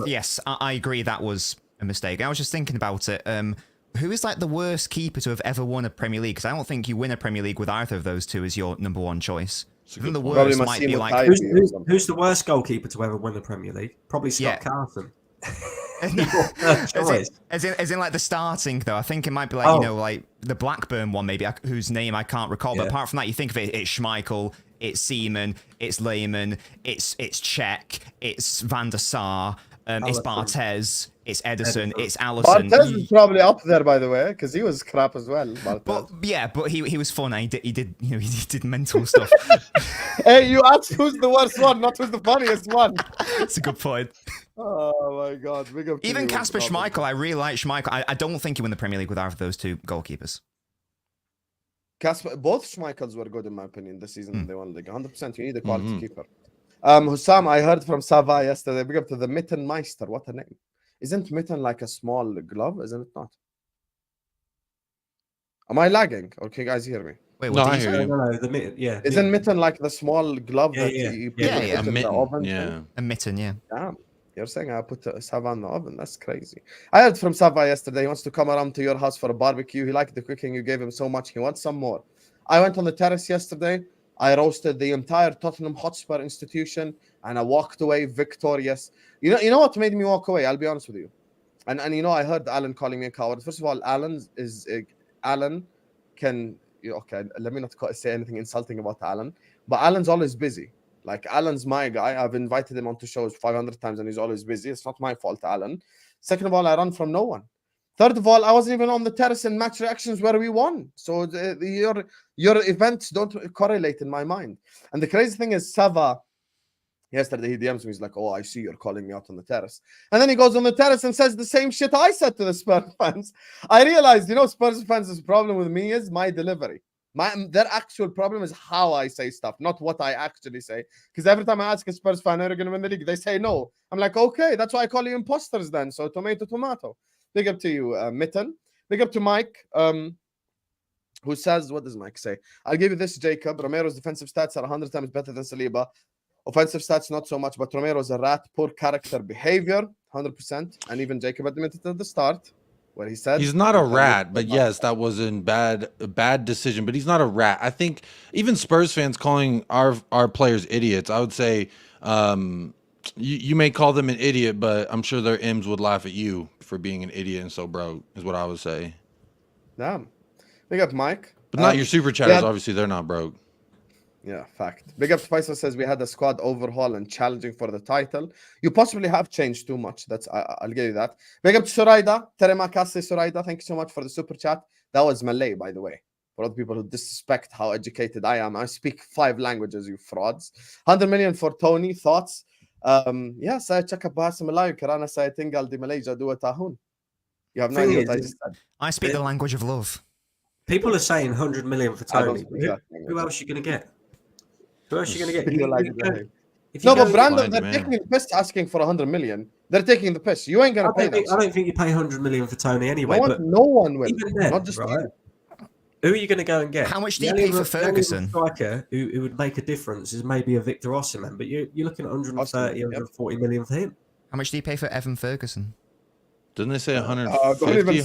B: Yes, I agree. That was a mistake. I was just thinking about it. Who is like the worst keeper to have ever won a Premier League? Because I don't think you win a Premier League with either of those two as your number one choice. I think the worst might be like
C: who's the worst goalkeeper to ever win the Premier League? Probably Scott Carson.
B: as in like the starting though. I think it might be like you know, like the Blackburn one maybe, whose name I can't recall. But apart from that, you think of it, it's Schmeichel, it's Seaman, it's Lehmann, it's Cech, it's Van der Sar, it's Barthez, it's Ederson, it's Alisson.
A: Barthez is probably up there, by the way, because he was crap as well.
B: But he was fun. He did mental stuff.
A: Hey, you asked who's the worst one, not who's the funniest one.
B: That's a good point.
A: Oh my god, big up to
B: even
A: you,
B: Kasper Schmeichel, I really like Schmeichel. I don't think he won the Premier League with either of those two goalkeepers.
A: Both Schmeichels were good in my opinion this season. They won the league 100%. You need a quality keeper. Hussam, I heard from Sava yesterday. Big up to the Mittenmeister. What a name! Isn't mitten like a small glove? Isn't it not? Am I lagging? Or can you guys hear me?
B: Wait, what did you say?
C: No, the mitten, yeah.
A: Isn't mitten like the small glove that you put
D: a
A: in the oven?
D: Yeah,
B: a mitten. Yeah.
A: Damn. You're saying I put Sava in the oven? That's crazy. I heard from Sava yesterday. He wants to come around to your house for a barbecue. He liked the cooking you gave him so much. He wants some more. I went on the terrace yesterday. I roasted the entire Tottenham Hotspur institution, and I walked away victorious. You know what made me walk away? I'll be honest with you. And you know, I heard Alan calling me a coward. First of all, Alan can okay. Let me not say anything insulting about Alan, but Alan's always busy. Like, Alan's my guy. I've invited him onto shows 500 times and he's always busy. It's not my fault, Alan. Second of all, I run from no one. Third of all, I wasn't even on the terrace in match reactions where we won. So your events don't correlate in my mind. And the crazy thing is, Sava, yesterday he DMs me. He's like, oh, I see you're calling me out on the terrace. And then he goes on the terrace and says the same shit I said to the Spurs fans. I realized, you know, Spurs fans' problem with me is my delivery. Their actual problem is how I say stuff, not what I actually say. Because every time I ask a Spurs fan, are you going to win the league? They say no. I'm like, okay, that's why I call you imposters then. So tomato. Big up to you, Mitten. Big up to Mike, who says, what does Mike say? I'll give you this, Jacob. Romero's defensive stats are 100 times better than Saliba. Offensive stats, not so much, but Romero's a rat. Poor character behavior, 100%. And even Jacob admitted at the start, where he said
D: he's not a rat, but yes, that was a bad decision. But he's not a rat. I think even Spurs fans calling our players idiots, I would say you may call them an idiot, but I'm sure their M's would laugh at you for being an idiot and so broke, is what I would say.
A: Damn. Big up, Mike.
D: But not your super chatters, obviously they're not broke.
A: Yeah, fact. Big up to Faisal says we had a squad overhaul and challenging for the title. You possibly have changed too much. I'll give you that. Big up to Suraida. Teremakase Suraida. Thank you so much for the super chat. That was Malay, by the way. For other people who disrespect how educated I am. I speak 5 languages, you frauds. 100 million for Tony. Thoughts? Yeah, saya cakap bahasa Melayu kerana saya tinggal di Malaysia 2 tahun. You have no idea what I just said.
B: I speak the language of love.
C: People are saying 100 million for Tony. Who else are you going to get? Who else are you going to get?
A: No, but Brandon, they're taking the piss asking for 100 million. They're taking the piss. You ain't going to pay them.
C: I don't think you pay 100 million for Tony anyway.
A: No one will.
C: Then,
A: not just
C: right? Who are you going to go and get?
B: How much do you pay for Ferguson?
C: Striker who would make a difference is maybe a Victor Osimhen, but you're looking at 130, 140 million for him.
B: How much do you pay for Evan Ferguson?
D: Didn't they say 150?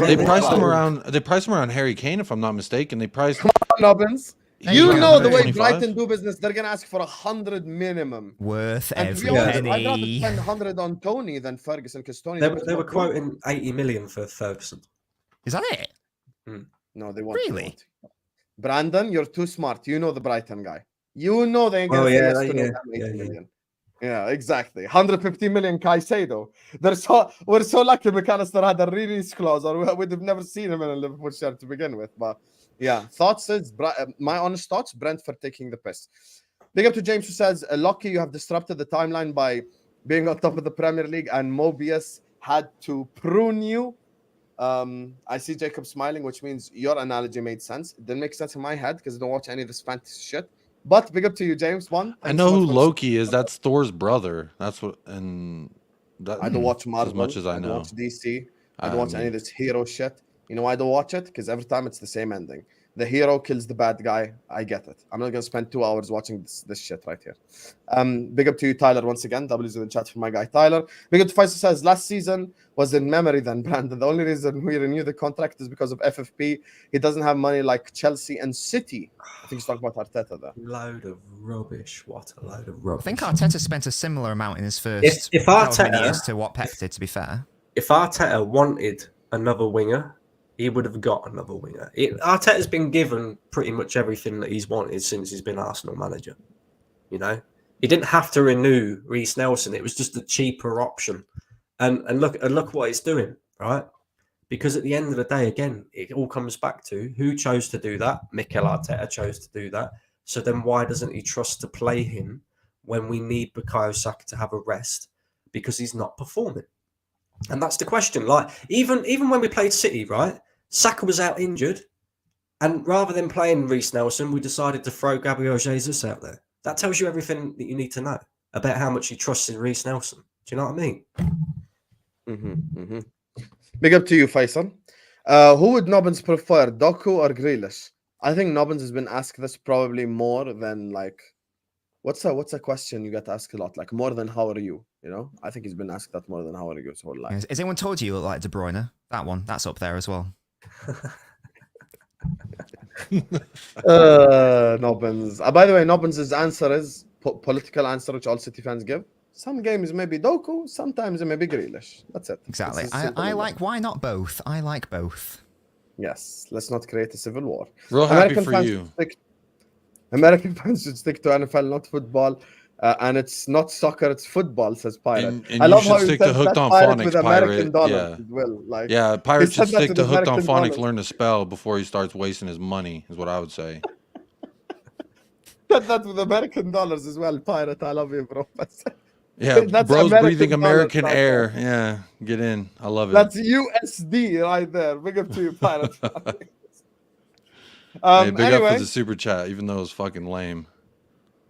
A: They
D: priced him around. They priced him around Harry Kane, if I'm not mistaken. They priced
A: Nobbins. You know the way Brighton do business. They're gonna ask for 100 minimum.
B: Worth
A: and
B: every
A: honest,
B: penny.
A: I'd rather spend 100 on Tony than Ferguson because Tony.
C: They were quoting 80 million for Ferguson.
B: Is that it?
A: No, they won't.
B: Really?
A: Brandon, you're too smart. You know the Brighton guy. You know they ain't gonna say yes to 80 million. Yeah, exactly. 150 million Caicedo. We're so lucky McAllister had a release clause, or we'd have never seen him in a Liverpool shirt to begin with. But yeah, thoughts is my honest thoughts. Brentford taking the piss. Big up to James who says, "Lucky you have disrupted the timeline by being on top of the Premier League, and Mobius had to prune you." I see Jacob smiling, which means your analogy made sense. It didn't make sense in my head because I don't watch any of this fantasy shit. But big up to you, James.
D: I know who Loki is. That's Thor's brother. That's what. And that,
A: I don't watch Marvel
D: as much as I know.
A: I don't watch DC. I don't watch any of this hero shit. You know why I don't watch it? Because every time it's the same ending. The hero kills the bad guy. I get it. I'm not gonna spend 2 hours watching this shit right here. Big up to you, Tyler, once again. W's in the chat for my guy Tyler. Big up to Faisal says last season was in memory then, Brandon. The only reason we renewed the contract is because of FFP. He doesn't have money like Chelsea and City. I think he's talking about Arteta there.
C: Load of rubbish. What a load of rubbish.
B: I think Arteta spent a similar amount in his first
C: if
B: however many
C: Arteta-
B: years to what Pep did, to be fair.
C: If Arteta wanted another winger, he would have got another winger. Arteta's been given pretty much everything that he's wanted since he's been Arsenal manager. You know, he didn't have to renew Reece Nelson. It was just a cheaper option. And look what it's doing, right? Because at the end of the day, again, it all comes back to who chose to do that. Mikel Arteta chose to do that. So then why doesn't he trust to play him when we need Bukayo Saka to have a rest? Because he's not performing. And that's the question. Like, even when we played City, right? Saka was out injured. And rather than playing Reece Nelson, we decided to throw Gabriel Jesus out there. That tells you everything that you need to know about how much he trusts in Reece Nelson. Do you know what I mean?
A: Big up to you, Faisal. Who would Nobbins prefer, Doku or Grealish? I think Nobbins has been asked this probably more than like, what's a question you get asked a lot? Like more than how are you? You know, I think he's been asked that more than how are you his whole life.
B: Has anyone told you look like De Bruyne? That one, that's up there as well.
A: Nobbins. By the way, Nobbins' answer is political answer, which all City fans give. Some games may be Doku, sometimes it may be Grealish. That's it.
B: Exactly. I like. Why not both? I like both.
A: Yes. Let's not create a civil war.
D: Real happy for you.
A: American fans should stick to NFL, not football. And it's not soccer, it's football, says Pirate.
D: And
A: I love
D: you
A: how
D: should
A: he
D: stick to
A: says
D: Hooked
A: that
D: on
A: Pirate with
D: Phonics,
A: American
D: Pirate.
A: dollars as well. Like,
D: Yeah, Pirate
A: he
D: should
A: said that
D: stick to Hooked on
A: American
D: Phonics,
A: dollars.
D: learn to spell before he starts wasting his money, is what I would say.
A: Said that with American dollars as well, Pirate. I love you, bro.
D: Yeah,
A: That's
D: bro's
A: American
D: breathing
A: dollars
D: American
A: right
D: air.
A: there.
D: Yeah, get in. I love it.
A: That's USD right there. Big up to you, Pirate.
D: Hey, big up
A: anyway,
D: for the super chat, even though it was fucking lame.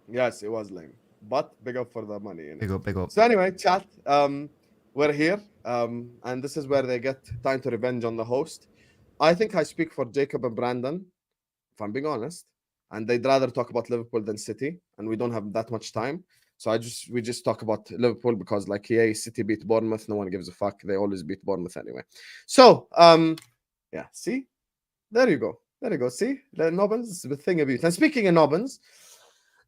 A: yes, it was lame, but big up for the money.
B: Big up, big up.
A: So anyway, chat, we're here, and this is where they get time to revenge on the host. I think I speak for Jacob and Brandon, if I'm being honest, and they'd rather talk about Liverpool than City, and we don't have that much time. So we just talk about Liverpool because like City beat Bournemouth, no one gives a fuck. They always beat Bournemouth anyway. So yeah, see, there you go. See, the Nobbins is the thing of beauty. And speaking of Nobbins,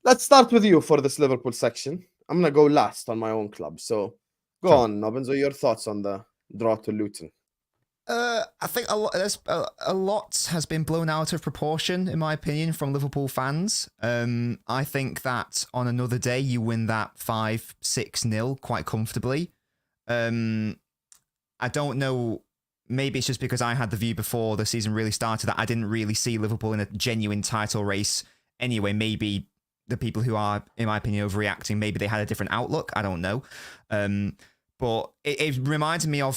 A: let's start with you for this Liverpool section. I'm gonna go last on my own club. So go on, Nobbins. What are your thoughts on the draw to Luton?
B: I think a lot has been blown out of proportion, in my opinion, from Liverpool fans. I think that on another day, you win that 5-6-0 quite comfortably. I don't know. Maybe it's just because I had the view before the season really started that I didn't really see Liverpool in a genuine title race anyway. Maybe the people who are, in my opinion, overreacting, maybe they had a different outlook. I don't know. But it reminded me of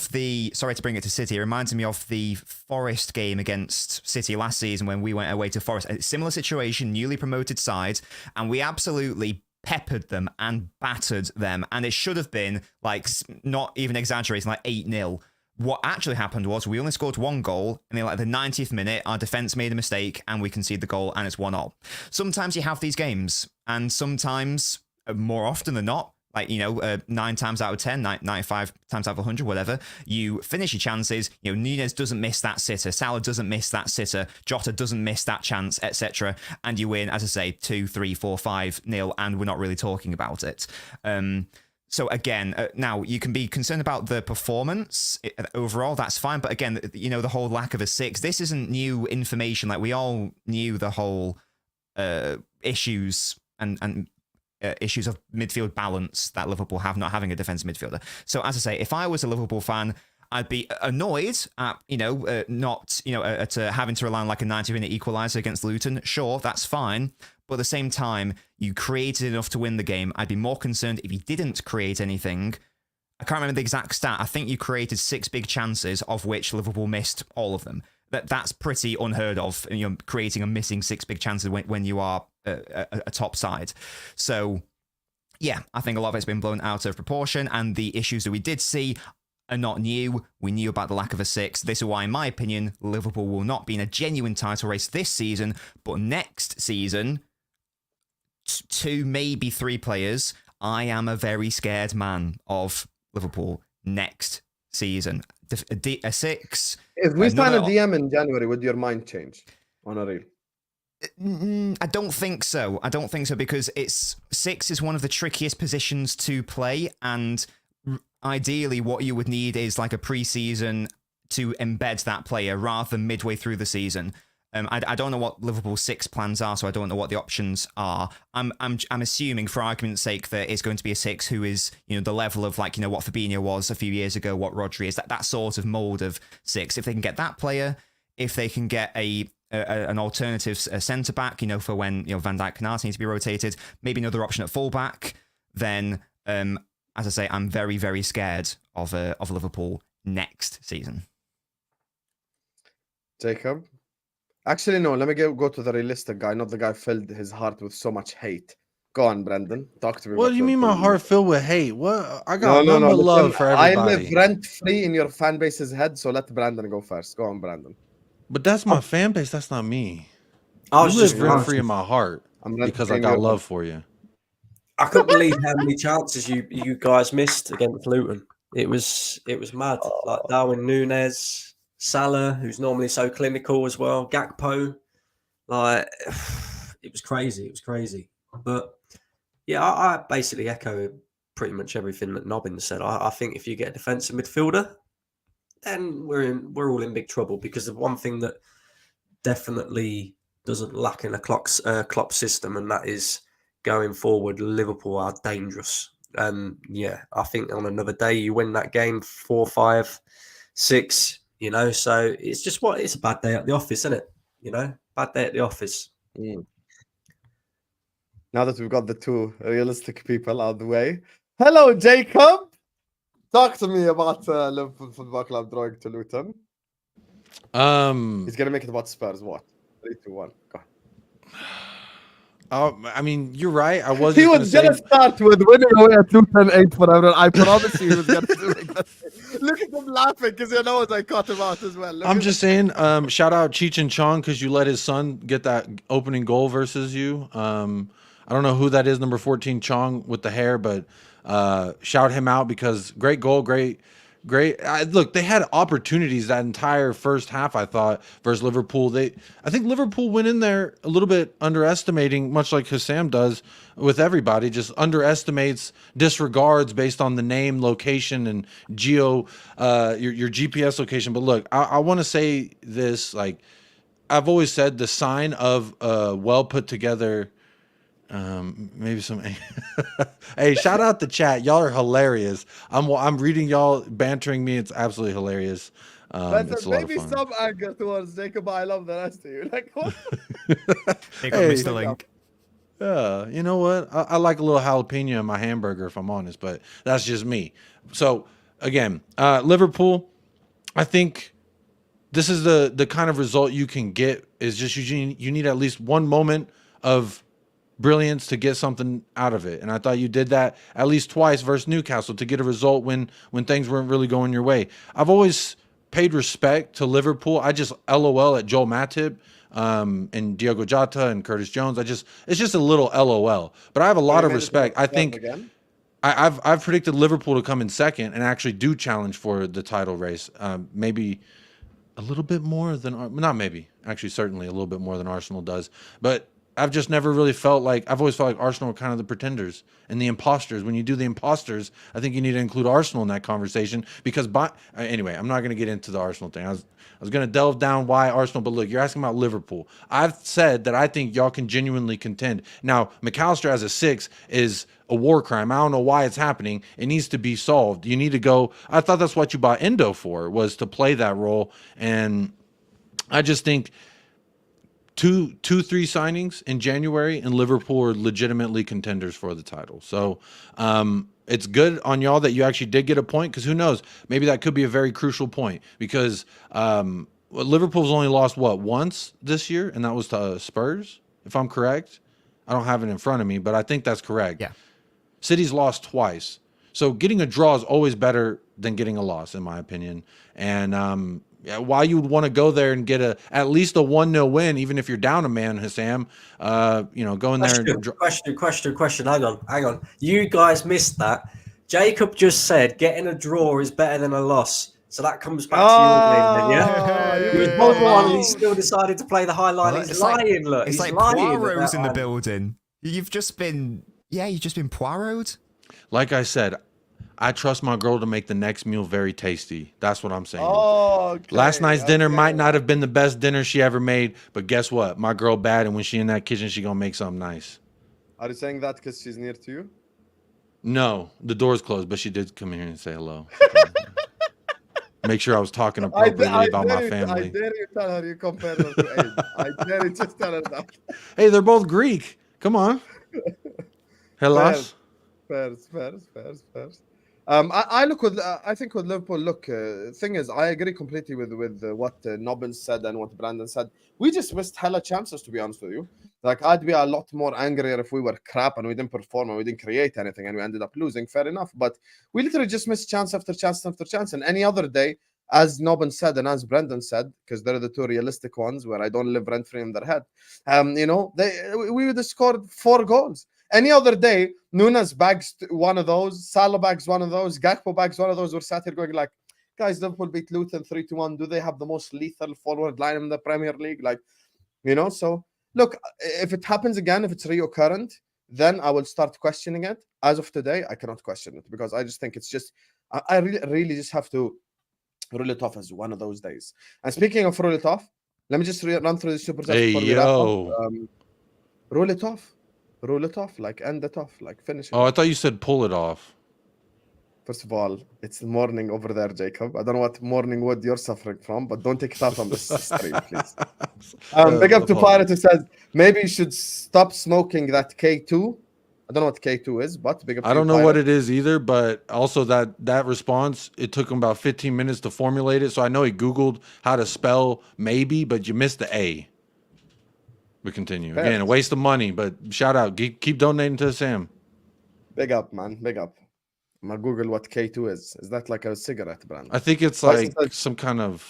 B: sorry to bring it to City, it reminds me of the Forest game against City last season when we went away to Forest. A similar situation, newly promoted side, and we absolutely peppered them and battered them. And it should have been, like, not even exaggerating, like 8-0. What actually happened was we only scored one goal, and in like the 90th minute, our defense made a mistake, and we conceded the goal, and it's 1-0. Sometimes you have these games, and sometimes, more often than not, like, 9 times out of 10, 95 times out of 100, whatever, you finish your chances. Nunez doesn't miss that sitter. Salah doesn't miss that sitter. Jota doesn't miss that chance, etc. And you win, as I say, 2, 3, 4, 5-0, and we're not really talking about it. So again, now you can be concerned about the performance overall. That's fine. But again, the whole lack of a 6, this isn't new information. Like, we all knew the whole issues and issues of midfield balance that Liverpool have, not having a defensive midfielder. So as I say, if I was a Liverpool fan, I'd be annoyed at, at having to rely on like a 90-minute equaliser against Luton. Sure, that's fine. But at the same time, you created enough to win the game. I'd be more concerned if you didn't create anything. I can't remember the exact stat. I think you created 6 big chances, of which Liverpool missed all of them. That's pretty unheard of, creating and missing 6 big chances when you are a top side. So, yeah, I think a lot of it's been blown out of proportion, and the issues that we did see, are not new. We knew about the lack of a 6. This is why, in my opinion, Liverpool will not be in a genuine title race this season, but next season, 2, maybe 3 players. I am a very scared man of Liverpool next season. A 6.
A: If we sign a DM in January, would your mind change on a real?
B: I don't think so. I don't think so because 6 is one of the trickiest positions to play, and ideally what you would need is like a pre-season to embed that player rather than midway through the season. I don't know what Liverpool's 6 plans are, so I don't know what the options are. I'm assuming, for argument's sake, that it's going to be a 6 who is, the level of what Fabinho was a few years ago, what Rodri is, that sort of mold of 6. If they can get that player, if they can get an alternative centre back, for when Van Dijk and Arte need to be rotated, maybe another option at fullback, then as I say, I'm very, very scared of Liverpool next season.
A: Jacob? Actually, no, let me go to the realistic guy, not the guy filled his heart with so much hate. Go on, Brendan. Talk to me.
D: What do you mean my heart filled with hate? What? I got nothing but love for
A: I
D: everybody.
A: live rent-free in your fan base's head, so let Brandon go first. Go on, Brandon.
D: But that's my fan base. That's not me.
C: I
D: You live rent-free in my heart because I got love for you.
C: I couldn't believe how many chances you guys missed against Luton. It was mad. Like Darwin Núñez, Salah, who's normally so clinical as well, Gakpo. Like, it was crazy. It was crazy. But yeah, I basically echo pretty much everything that Nobbins said. I think if you get a defensive midfielder, then we're all in big trouble, because the one thing that definitely doesn't lack in a Klopp system, and that is going forward, Liverpool are dangerous. And yeah, I think on another day you win that game 4-5-6. So it's just it's a bad day at the office, isn't it? Bad day at the office.
A: Now that we've got the 2 realistic people out of the way, hello, Jacob. Talk to me about Liverpool Football Club drawing to Luton. He's gonna make it about Spurs. What? 3-2-1. Go on.
D: I mean, you're right. I was.
A: He was gonna start with winning away at Luton 8 whatever. I promise you, he was gonna do it. Look at him laughing because he knows I caught him out as well.
D: I'm just saying. Shout out Cheech and Chong because you let his son get that opening goal versus you. I don't know who that is, number 14 Chong with the hair, but shout him out because great goal, great. Look, they had opportunities that entire first half, I thought, versus Liverpool. I think Liverpool went in there a little bit underestimating, much like Hussam does with everybody, just underestimates, disregards based on the name, location, and your GPS location. But look, I want to say this, like I've always said, the sign of a well put together. Maybe some. Hey, shout out the chat. Y'all are hilarious. I'm reading y'all bantering me. It's absolutely hilarious. It's a lot of fun.
A: Some anger towards Jacob, but I love the rest of you. Like, what?
B: Hey, Mr. Link.
D: Yeah, you know what? I like a little jalapeno in my hamburger, if I'm honest, but that's just me. So again, Liverpool, I think this is the kind of result you can get. Is just you need at least one moment of brilliance to get something out of it, and I thought you did that at least twice versus Newcastle to get a result when things weren't really going your way. I've always paid respect to Liverpool. I just LOL at Joel Matip and Diogo Jota and Curtis Jones. It's just a little LOL, but I have a lot of respect. I think I've predicted Liverpool to come in second and actually do challenge for the title race. Maybe a little bit more than, not maybe, actually certainly a little bit more than Arsenal does, but I've just never really felt like, I've always felt like Arsenal were kind of the pretenders and the imposters. When you do the imposters, I think you need to include Arsenal in that conversation because anyway, I'm not going to get into the Arsenal thing. I was going to delve down why Arsenal, but look, you're asking about Liverpool. I've said that I think y'all can genuinely contend. Now, McAllister as a 6 is a war crime. I don't know why it's happening. It needs to be solved. You need to go. I thought that's what you bought Endo for, was to play that role. And I just think 3 signings in January, and Liverpool are legitimately contenders for the title. So it's good on y'all that you actually did get a point, because who knows? Maybe that could be a very crucial point, because Liverpool's only lost, once this year, and that was to Spurs, if I'm correct. I don't have it in front of me, but I think that's correct.
B: Yeah.
D: City's lost twice. So getting a draw is always better than getting a loss, in my opinion. And why you would want to go there and get at least a 1-0 win, even if you're down a man, Hassam, go in there and
C: Question. Hang on. You guys missed that. Jacob just said getting a draw is better than a loss. So that comes back to your game, yeah? He was both one and he still decided to play the high line.
B: Well,
C: He's lying, look.
B: It's
C: He's
B: like
C: lying
B: Poirot's in the
C: man.
B: building. You've just been Poirot.
D: like I said, I trust my girl to make the next meal very tasty. That's what I'm saying.
A: Oh, okay,
D: Last night's dinner
A: okay.
D: might not have been the best dinner she ever made, but guess what? My girl bad, and when she in that kitchen, she gonna make something nice.
A: Are you saying that because she's near to you?
D: No, the door's closed, but she did come here and say hello. Make sure I was talking appropriately about my family.
A: I dare you tell her you compare them to age. I dare you just tell her that.
D: Hey, they're both Greek. Come on. Hellas.
A: Fairs. I think with Liverpool, thing is, I agree completely with what Nobbins said and what Brandon said. We just missed hella chances, to be honest with you. Like, I'd be a lot more angrier if we were crap and we didn't perform and we didn't create anything and we ended up losing. Fair enough. But we literally just missed chance after chance after chance. And any other day, as Nobbins said and as Brandon said, because they're the two realistic ones where I don't live rent-free in their head, we would have scored 4 goals. Any other day, Nunes bags one of those, Salah bags one of those, Gakpo bags one of those. We're sat here going like, guys, Liverpool beat Luton 3-1. Do they have the most lethal forward line in the Premier League? So look, if it happens again, if it's reoccurrent, then I will start questioning it. As of today, I cannot question it because I just think it's just, I really just have to rule it off as one of those days. And speaking of rule it off, let me just run through the super chats before we wrap up. Rule it off. Rule it off, like end it off, like finish it.
D: Oh, I thought you said pull it off.
A: First of all, it's morning over there, Jacob. I don't know what morning wood you're suffering from, but don't take it out on this stream, please. Big up to Pirate who says, maybe you should stop smoking that K2. I don't know what K2 is, but big up to
D: I don't know
A: Pirate.
D: what it is either, but also that response, it took him about 15 minutes to formulate it. So I know he Googled how to spell maybe, but you missed the A. We continue.
A: Fair.
D: Again, a waste of money, but shout out. Keep donating to Sam.
A: Big up, man. Big up. I'm gonna Google what K2 is. Is that like a cigarette brand?
D: I think it's like some kind of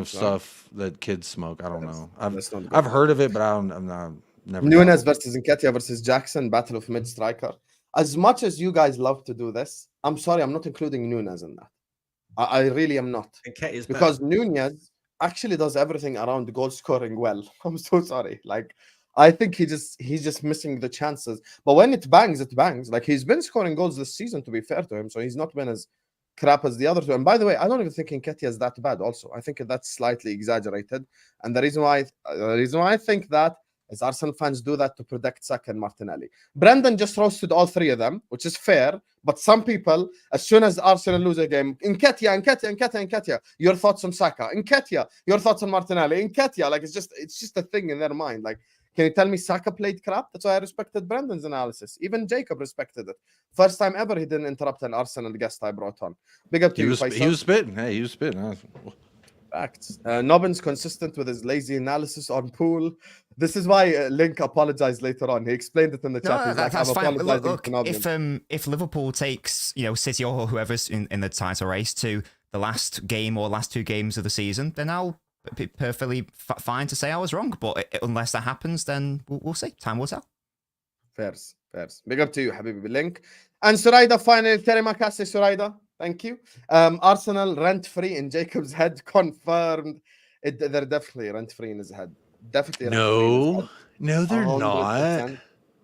D: stuff that kids smoke. I don't know. I've heard of it, but I'm not never.
A: Nunes versus Nketiah versus Jackson, battle of mid striker. As much as you guys love to do this, I'm sorry, I'm not including Nunes in that. I really am not.
C: Nketiah's
A: because Nunes actually does everything around goal scoring well. I'm so sorry. Like, I think he's just missing the chances. But when it bangs, it bangs. Like, he's been scoring goals this season, to be fair to him. So he's not been as crap as the other two. And by the way, I don't even think Nketiah is that bad also. I think that's slightly exaggerated. And the reason why I think that is Arsenal fans do that to protect Saka and Martinelli. Brendan just roasted all 3 of them, which is fair. But some people, as soon as Arsenal lose a game, Nketiah, your thoughts on Saka. Nketiah, your thoughts on Martinelli. Nketiah, like, it's just a thing in their mind. Like, can you tell me Saka played crap? That's why I respected Brendan's analysis. Even Jacob respected it. First time ever he didn't interrupt an Arsenal guest I brought on. Big up to you, Faisal.
D: He was spitting. Hey, he was spitting.
A: Facts. Nobbins consistent with his lazy analysis on Pool. This is why Link apologized later on. He explained it in the chat. He's
B: That's fine. Look,
A: to Nobbins.
B: if Liverpool takes City or whoever's in the title race to the last game or last 2 games of the season, then I'll be perfectly fine to say I was wrong. But unless that happens, then we'll see. Time will tell.
A: Fairs. Big up to you, Habibi Link. And Suraida finally, Terima kasih, Suraida. Thank you. Arsenal rent-free in Jacob's head, confirmed. They're definitely rent-free in his head. Definitely.
D: No, they're
A: 100%,
D: not.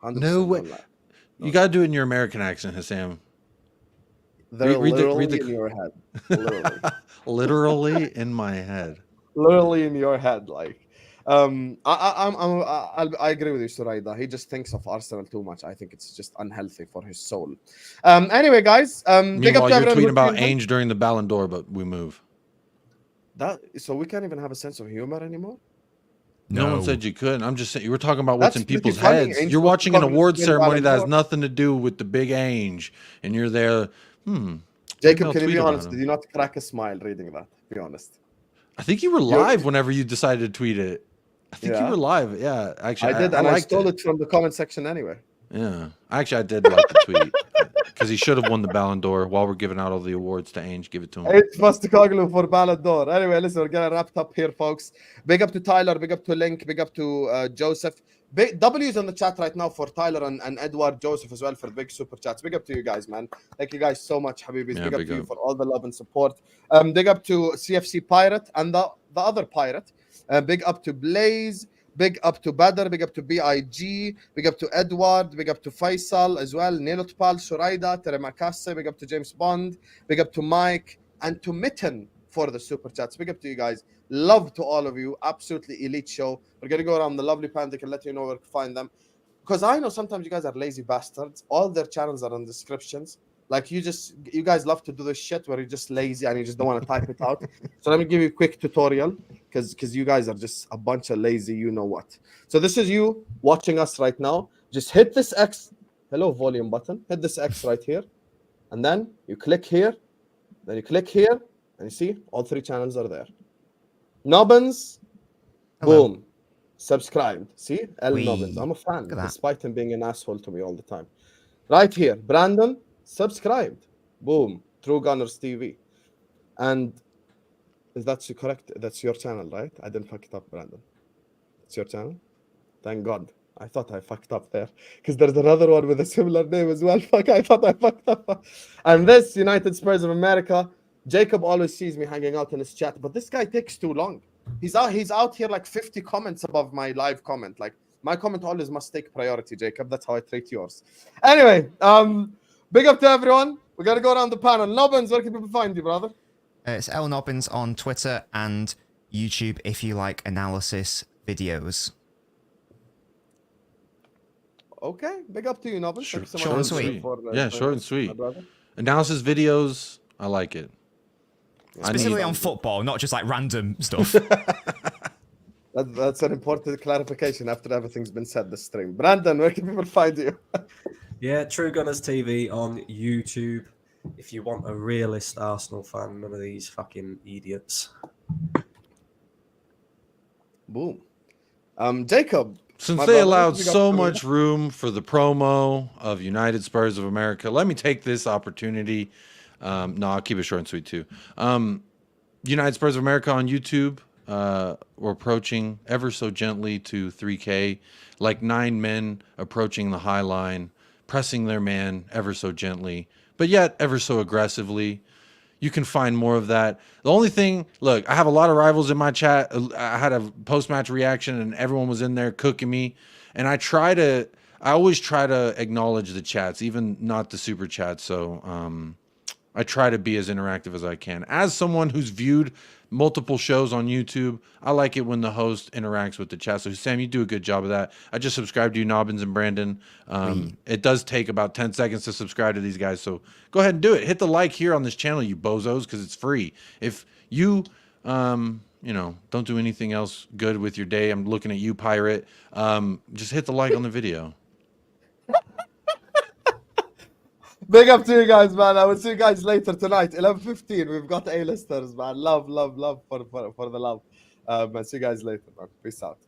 A: 100%
D: No way. You got to do it in your American accent, Hassam.
A: They're literally
D: read
A: in your head. Literally.
D: Literally in my head.
A: Literally in your head. Like, I agree with you, Suraida. He just thinks of Arsenal too much. I think it's just unhealthy for his soul. Anyway, guys. Big up
D: Meanwhile,
A: to
D: you're
A: everyone
D: tweeting
A: who
D: about
A: tuned in.
D: Ainge during the Ballon d'Or, but we move.
A: So we can't even have a sense of humor anymore?
D: No one said you couldn't. I'm just saying you were talking about what's
A: That's
D: in people's
A: pretty funny.
D: heads.
A: Ainge
D: You're
A: was
D: watching an
A: talking
D: award
A: about
D: ceremony that has
A: Ballon d'Or.
D: nothing to do with the big Ainge, and you're there.
A: Jacob, can you
D: tweet
A: be
D: about
A: honest?
D: him.
A: Did you not crack a smile reading that? Be honest.
D: I think you were live whenever you decided to tweet it. I think you were live. Yeah, actually,
A: I did, and I stole it from the comment section anyway.
D: Yeah. Actually, I did like the tweet because he should have won the Ballon d'Or. While we're giving out all the awards to Ainge, give it to him.
A: It's Postecoglou for Ballon d'Or. Anyway, listen, we're gonna wrap it up here, folks. Big up to Tyler, big up to Link, big up to Joseph. Big W's on the chat right now for Tyler and Edward Joseph as well for big super chats. Big up to you guys, man. Thank you guys so much, Habibis.
D: Yeah,
A: big up
D: big
A: to you
D: up.
A: for all the love and support. Big up to CFC Pirate and the other Pirate. Big up to Blaze. Big up to Badr, big up to BIG, big up to Edward, big up to Faisal as well, Nelotpal, Shuraida, Teremakasse, big up to James Bond, big up to Mike, and to Mitten for the super chats. Big up to you guys. Love to all of you. Absolutely elite show. We're going to go around the lovely Panic and let you know where to find them. Because I know sometimes you guys are lazy bastards. All their channels are in the descriptions. Like you guys love to do this shit where you're just lazy and you just don't want to type it out. So let me give you a quick tutorial because you guys are just a bunch of lazy, you know what. So this is you watching us right now. Just hit this X, hello volume button. Hit this X right here. And then you click here. Then you click here. And you see all three channels are there. Nobbins,
B: Hello.
A: boom. Subscribed. See? L
B: Wee.
A: Nobbins. I'm a fan,
B: Look at that.
A: despite him being an asshole to me all the time. Right here, Brandon, subscribed. Boom. True Gunners TV. And is that correct? That's your channel, right? I didn't fuck it up, Brandon. It's your channel? Thank God. I thought I fucked up there. Because there's another one with a similar name as well. Fuck, I thought I fucked up. And this, United Spurs of America. Jacob always sees me hanging out in his chat, but this guy takes too long. He's out here like 50 comments above my live comment. Like, my comment always must take priority, Jacob. That's how I treat yours. Anyway, big up to everyone. We're going to go around the panel. Nobbins, where can people find you, brother?
B: It's L Nobbins on Twitter and YouTube if you like analysis videos.
A: Okay, big up to you, Nobbins. Thank you so much
B: Short and
A: for-
B: sweet.
A: for,
D: Yeah,
A: for
D: short and
A: this,
D: sweet.
A: my brother.
D: Analysis videos, I like it.
B: Specifically
D: need-
B: on football, not just like random stuff.
A: That's an important clarification after everything's been said this stream. Brandon, where can people find you?
C: Yeah, True Gunners TV on YouTube. If you want a realist Arsenal fan, none of these fucking idiots.
A: Boom. Jacob.
D: Since
A: my
D: they
A: brother,
D: allowed
A: you got
D: so
A: something?
D: much room for the promo of United Spurs of America, let me take this opportunity. No, I'll keep it short and sweet too. United Spurs of America on YouTube. We're approaching ever so gently to 3K, like 9 men approaching the high line, pressing their man ever so gently, but yet ever so aggressively. You can find more of that. The only thing, look, I have a lot of rivals in my chat. I had a post-match reaction and everyone was in there cooking me. And I always try to acknowledge the chats, even not the super chats. So I try to be as interactive as I can. As someone who's viewed multiple shows on YouTube, I like it when the host interacts with the chat. So Sam, you do a good job of that. I just subscribed to you, Nobbins and Brandon. It does take about 10 seconds to subscribe to these guys. So go ahead and do it. Hit the like here on this channel, you bozos, because it's free. If you, don't do anything else good with your day, I'm looking at you, Pirate. Just hit the like on the video.
A: Big up to you guys, man. I will see you guys later tonight, 11:15. We've got A-listers, man. Love for the love. Man, see you guys later, man. Peace out.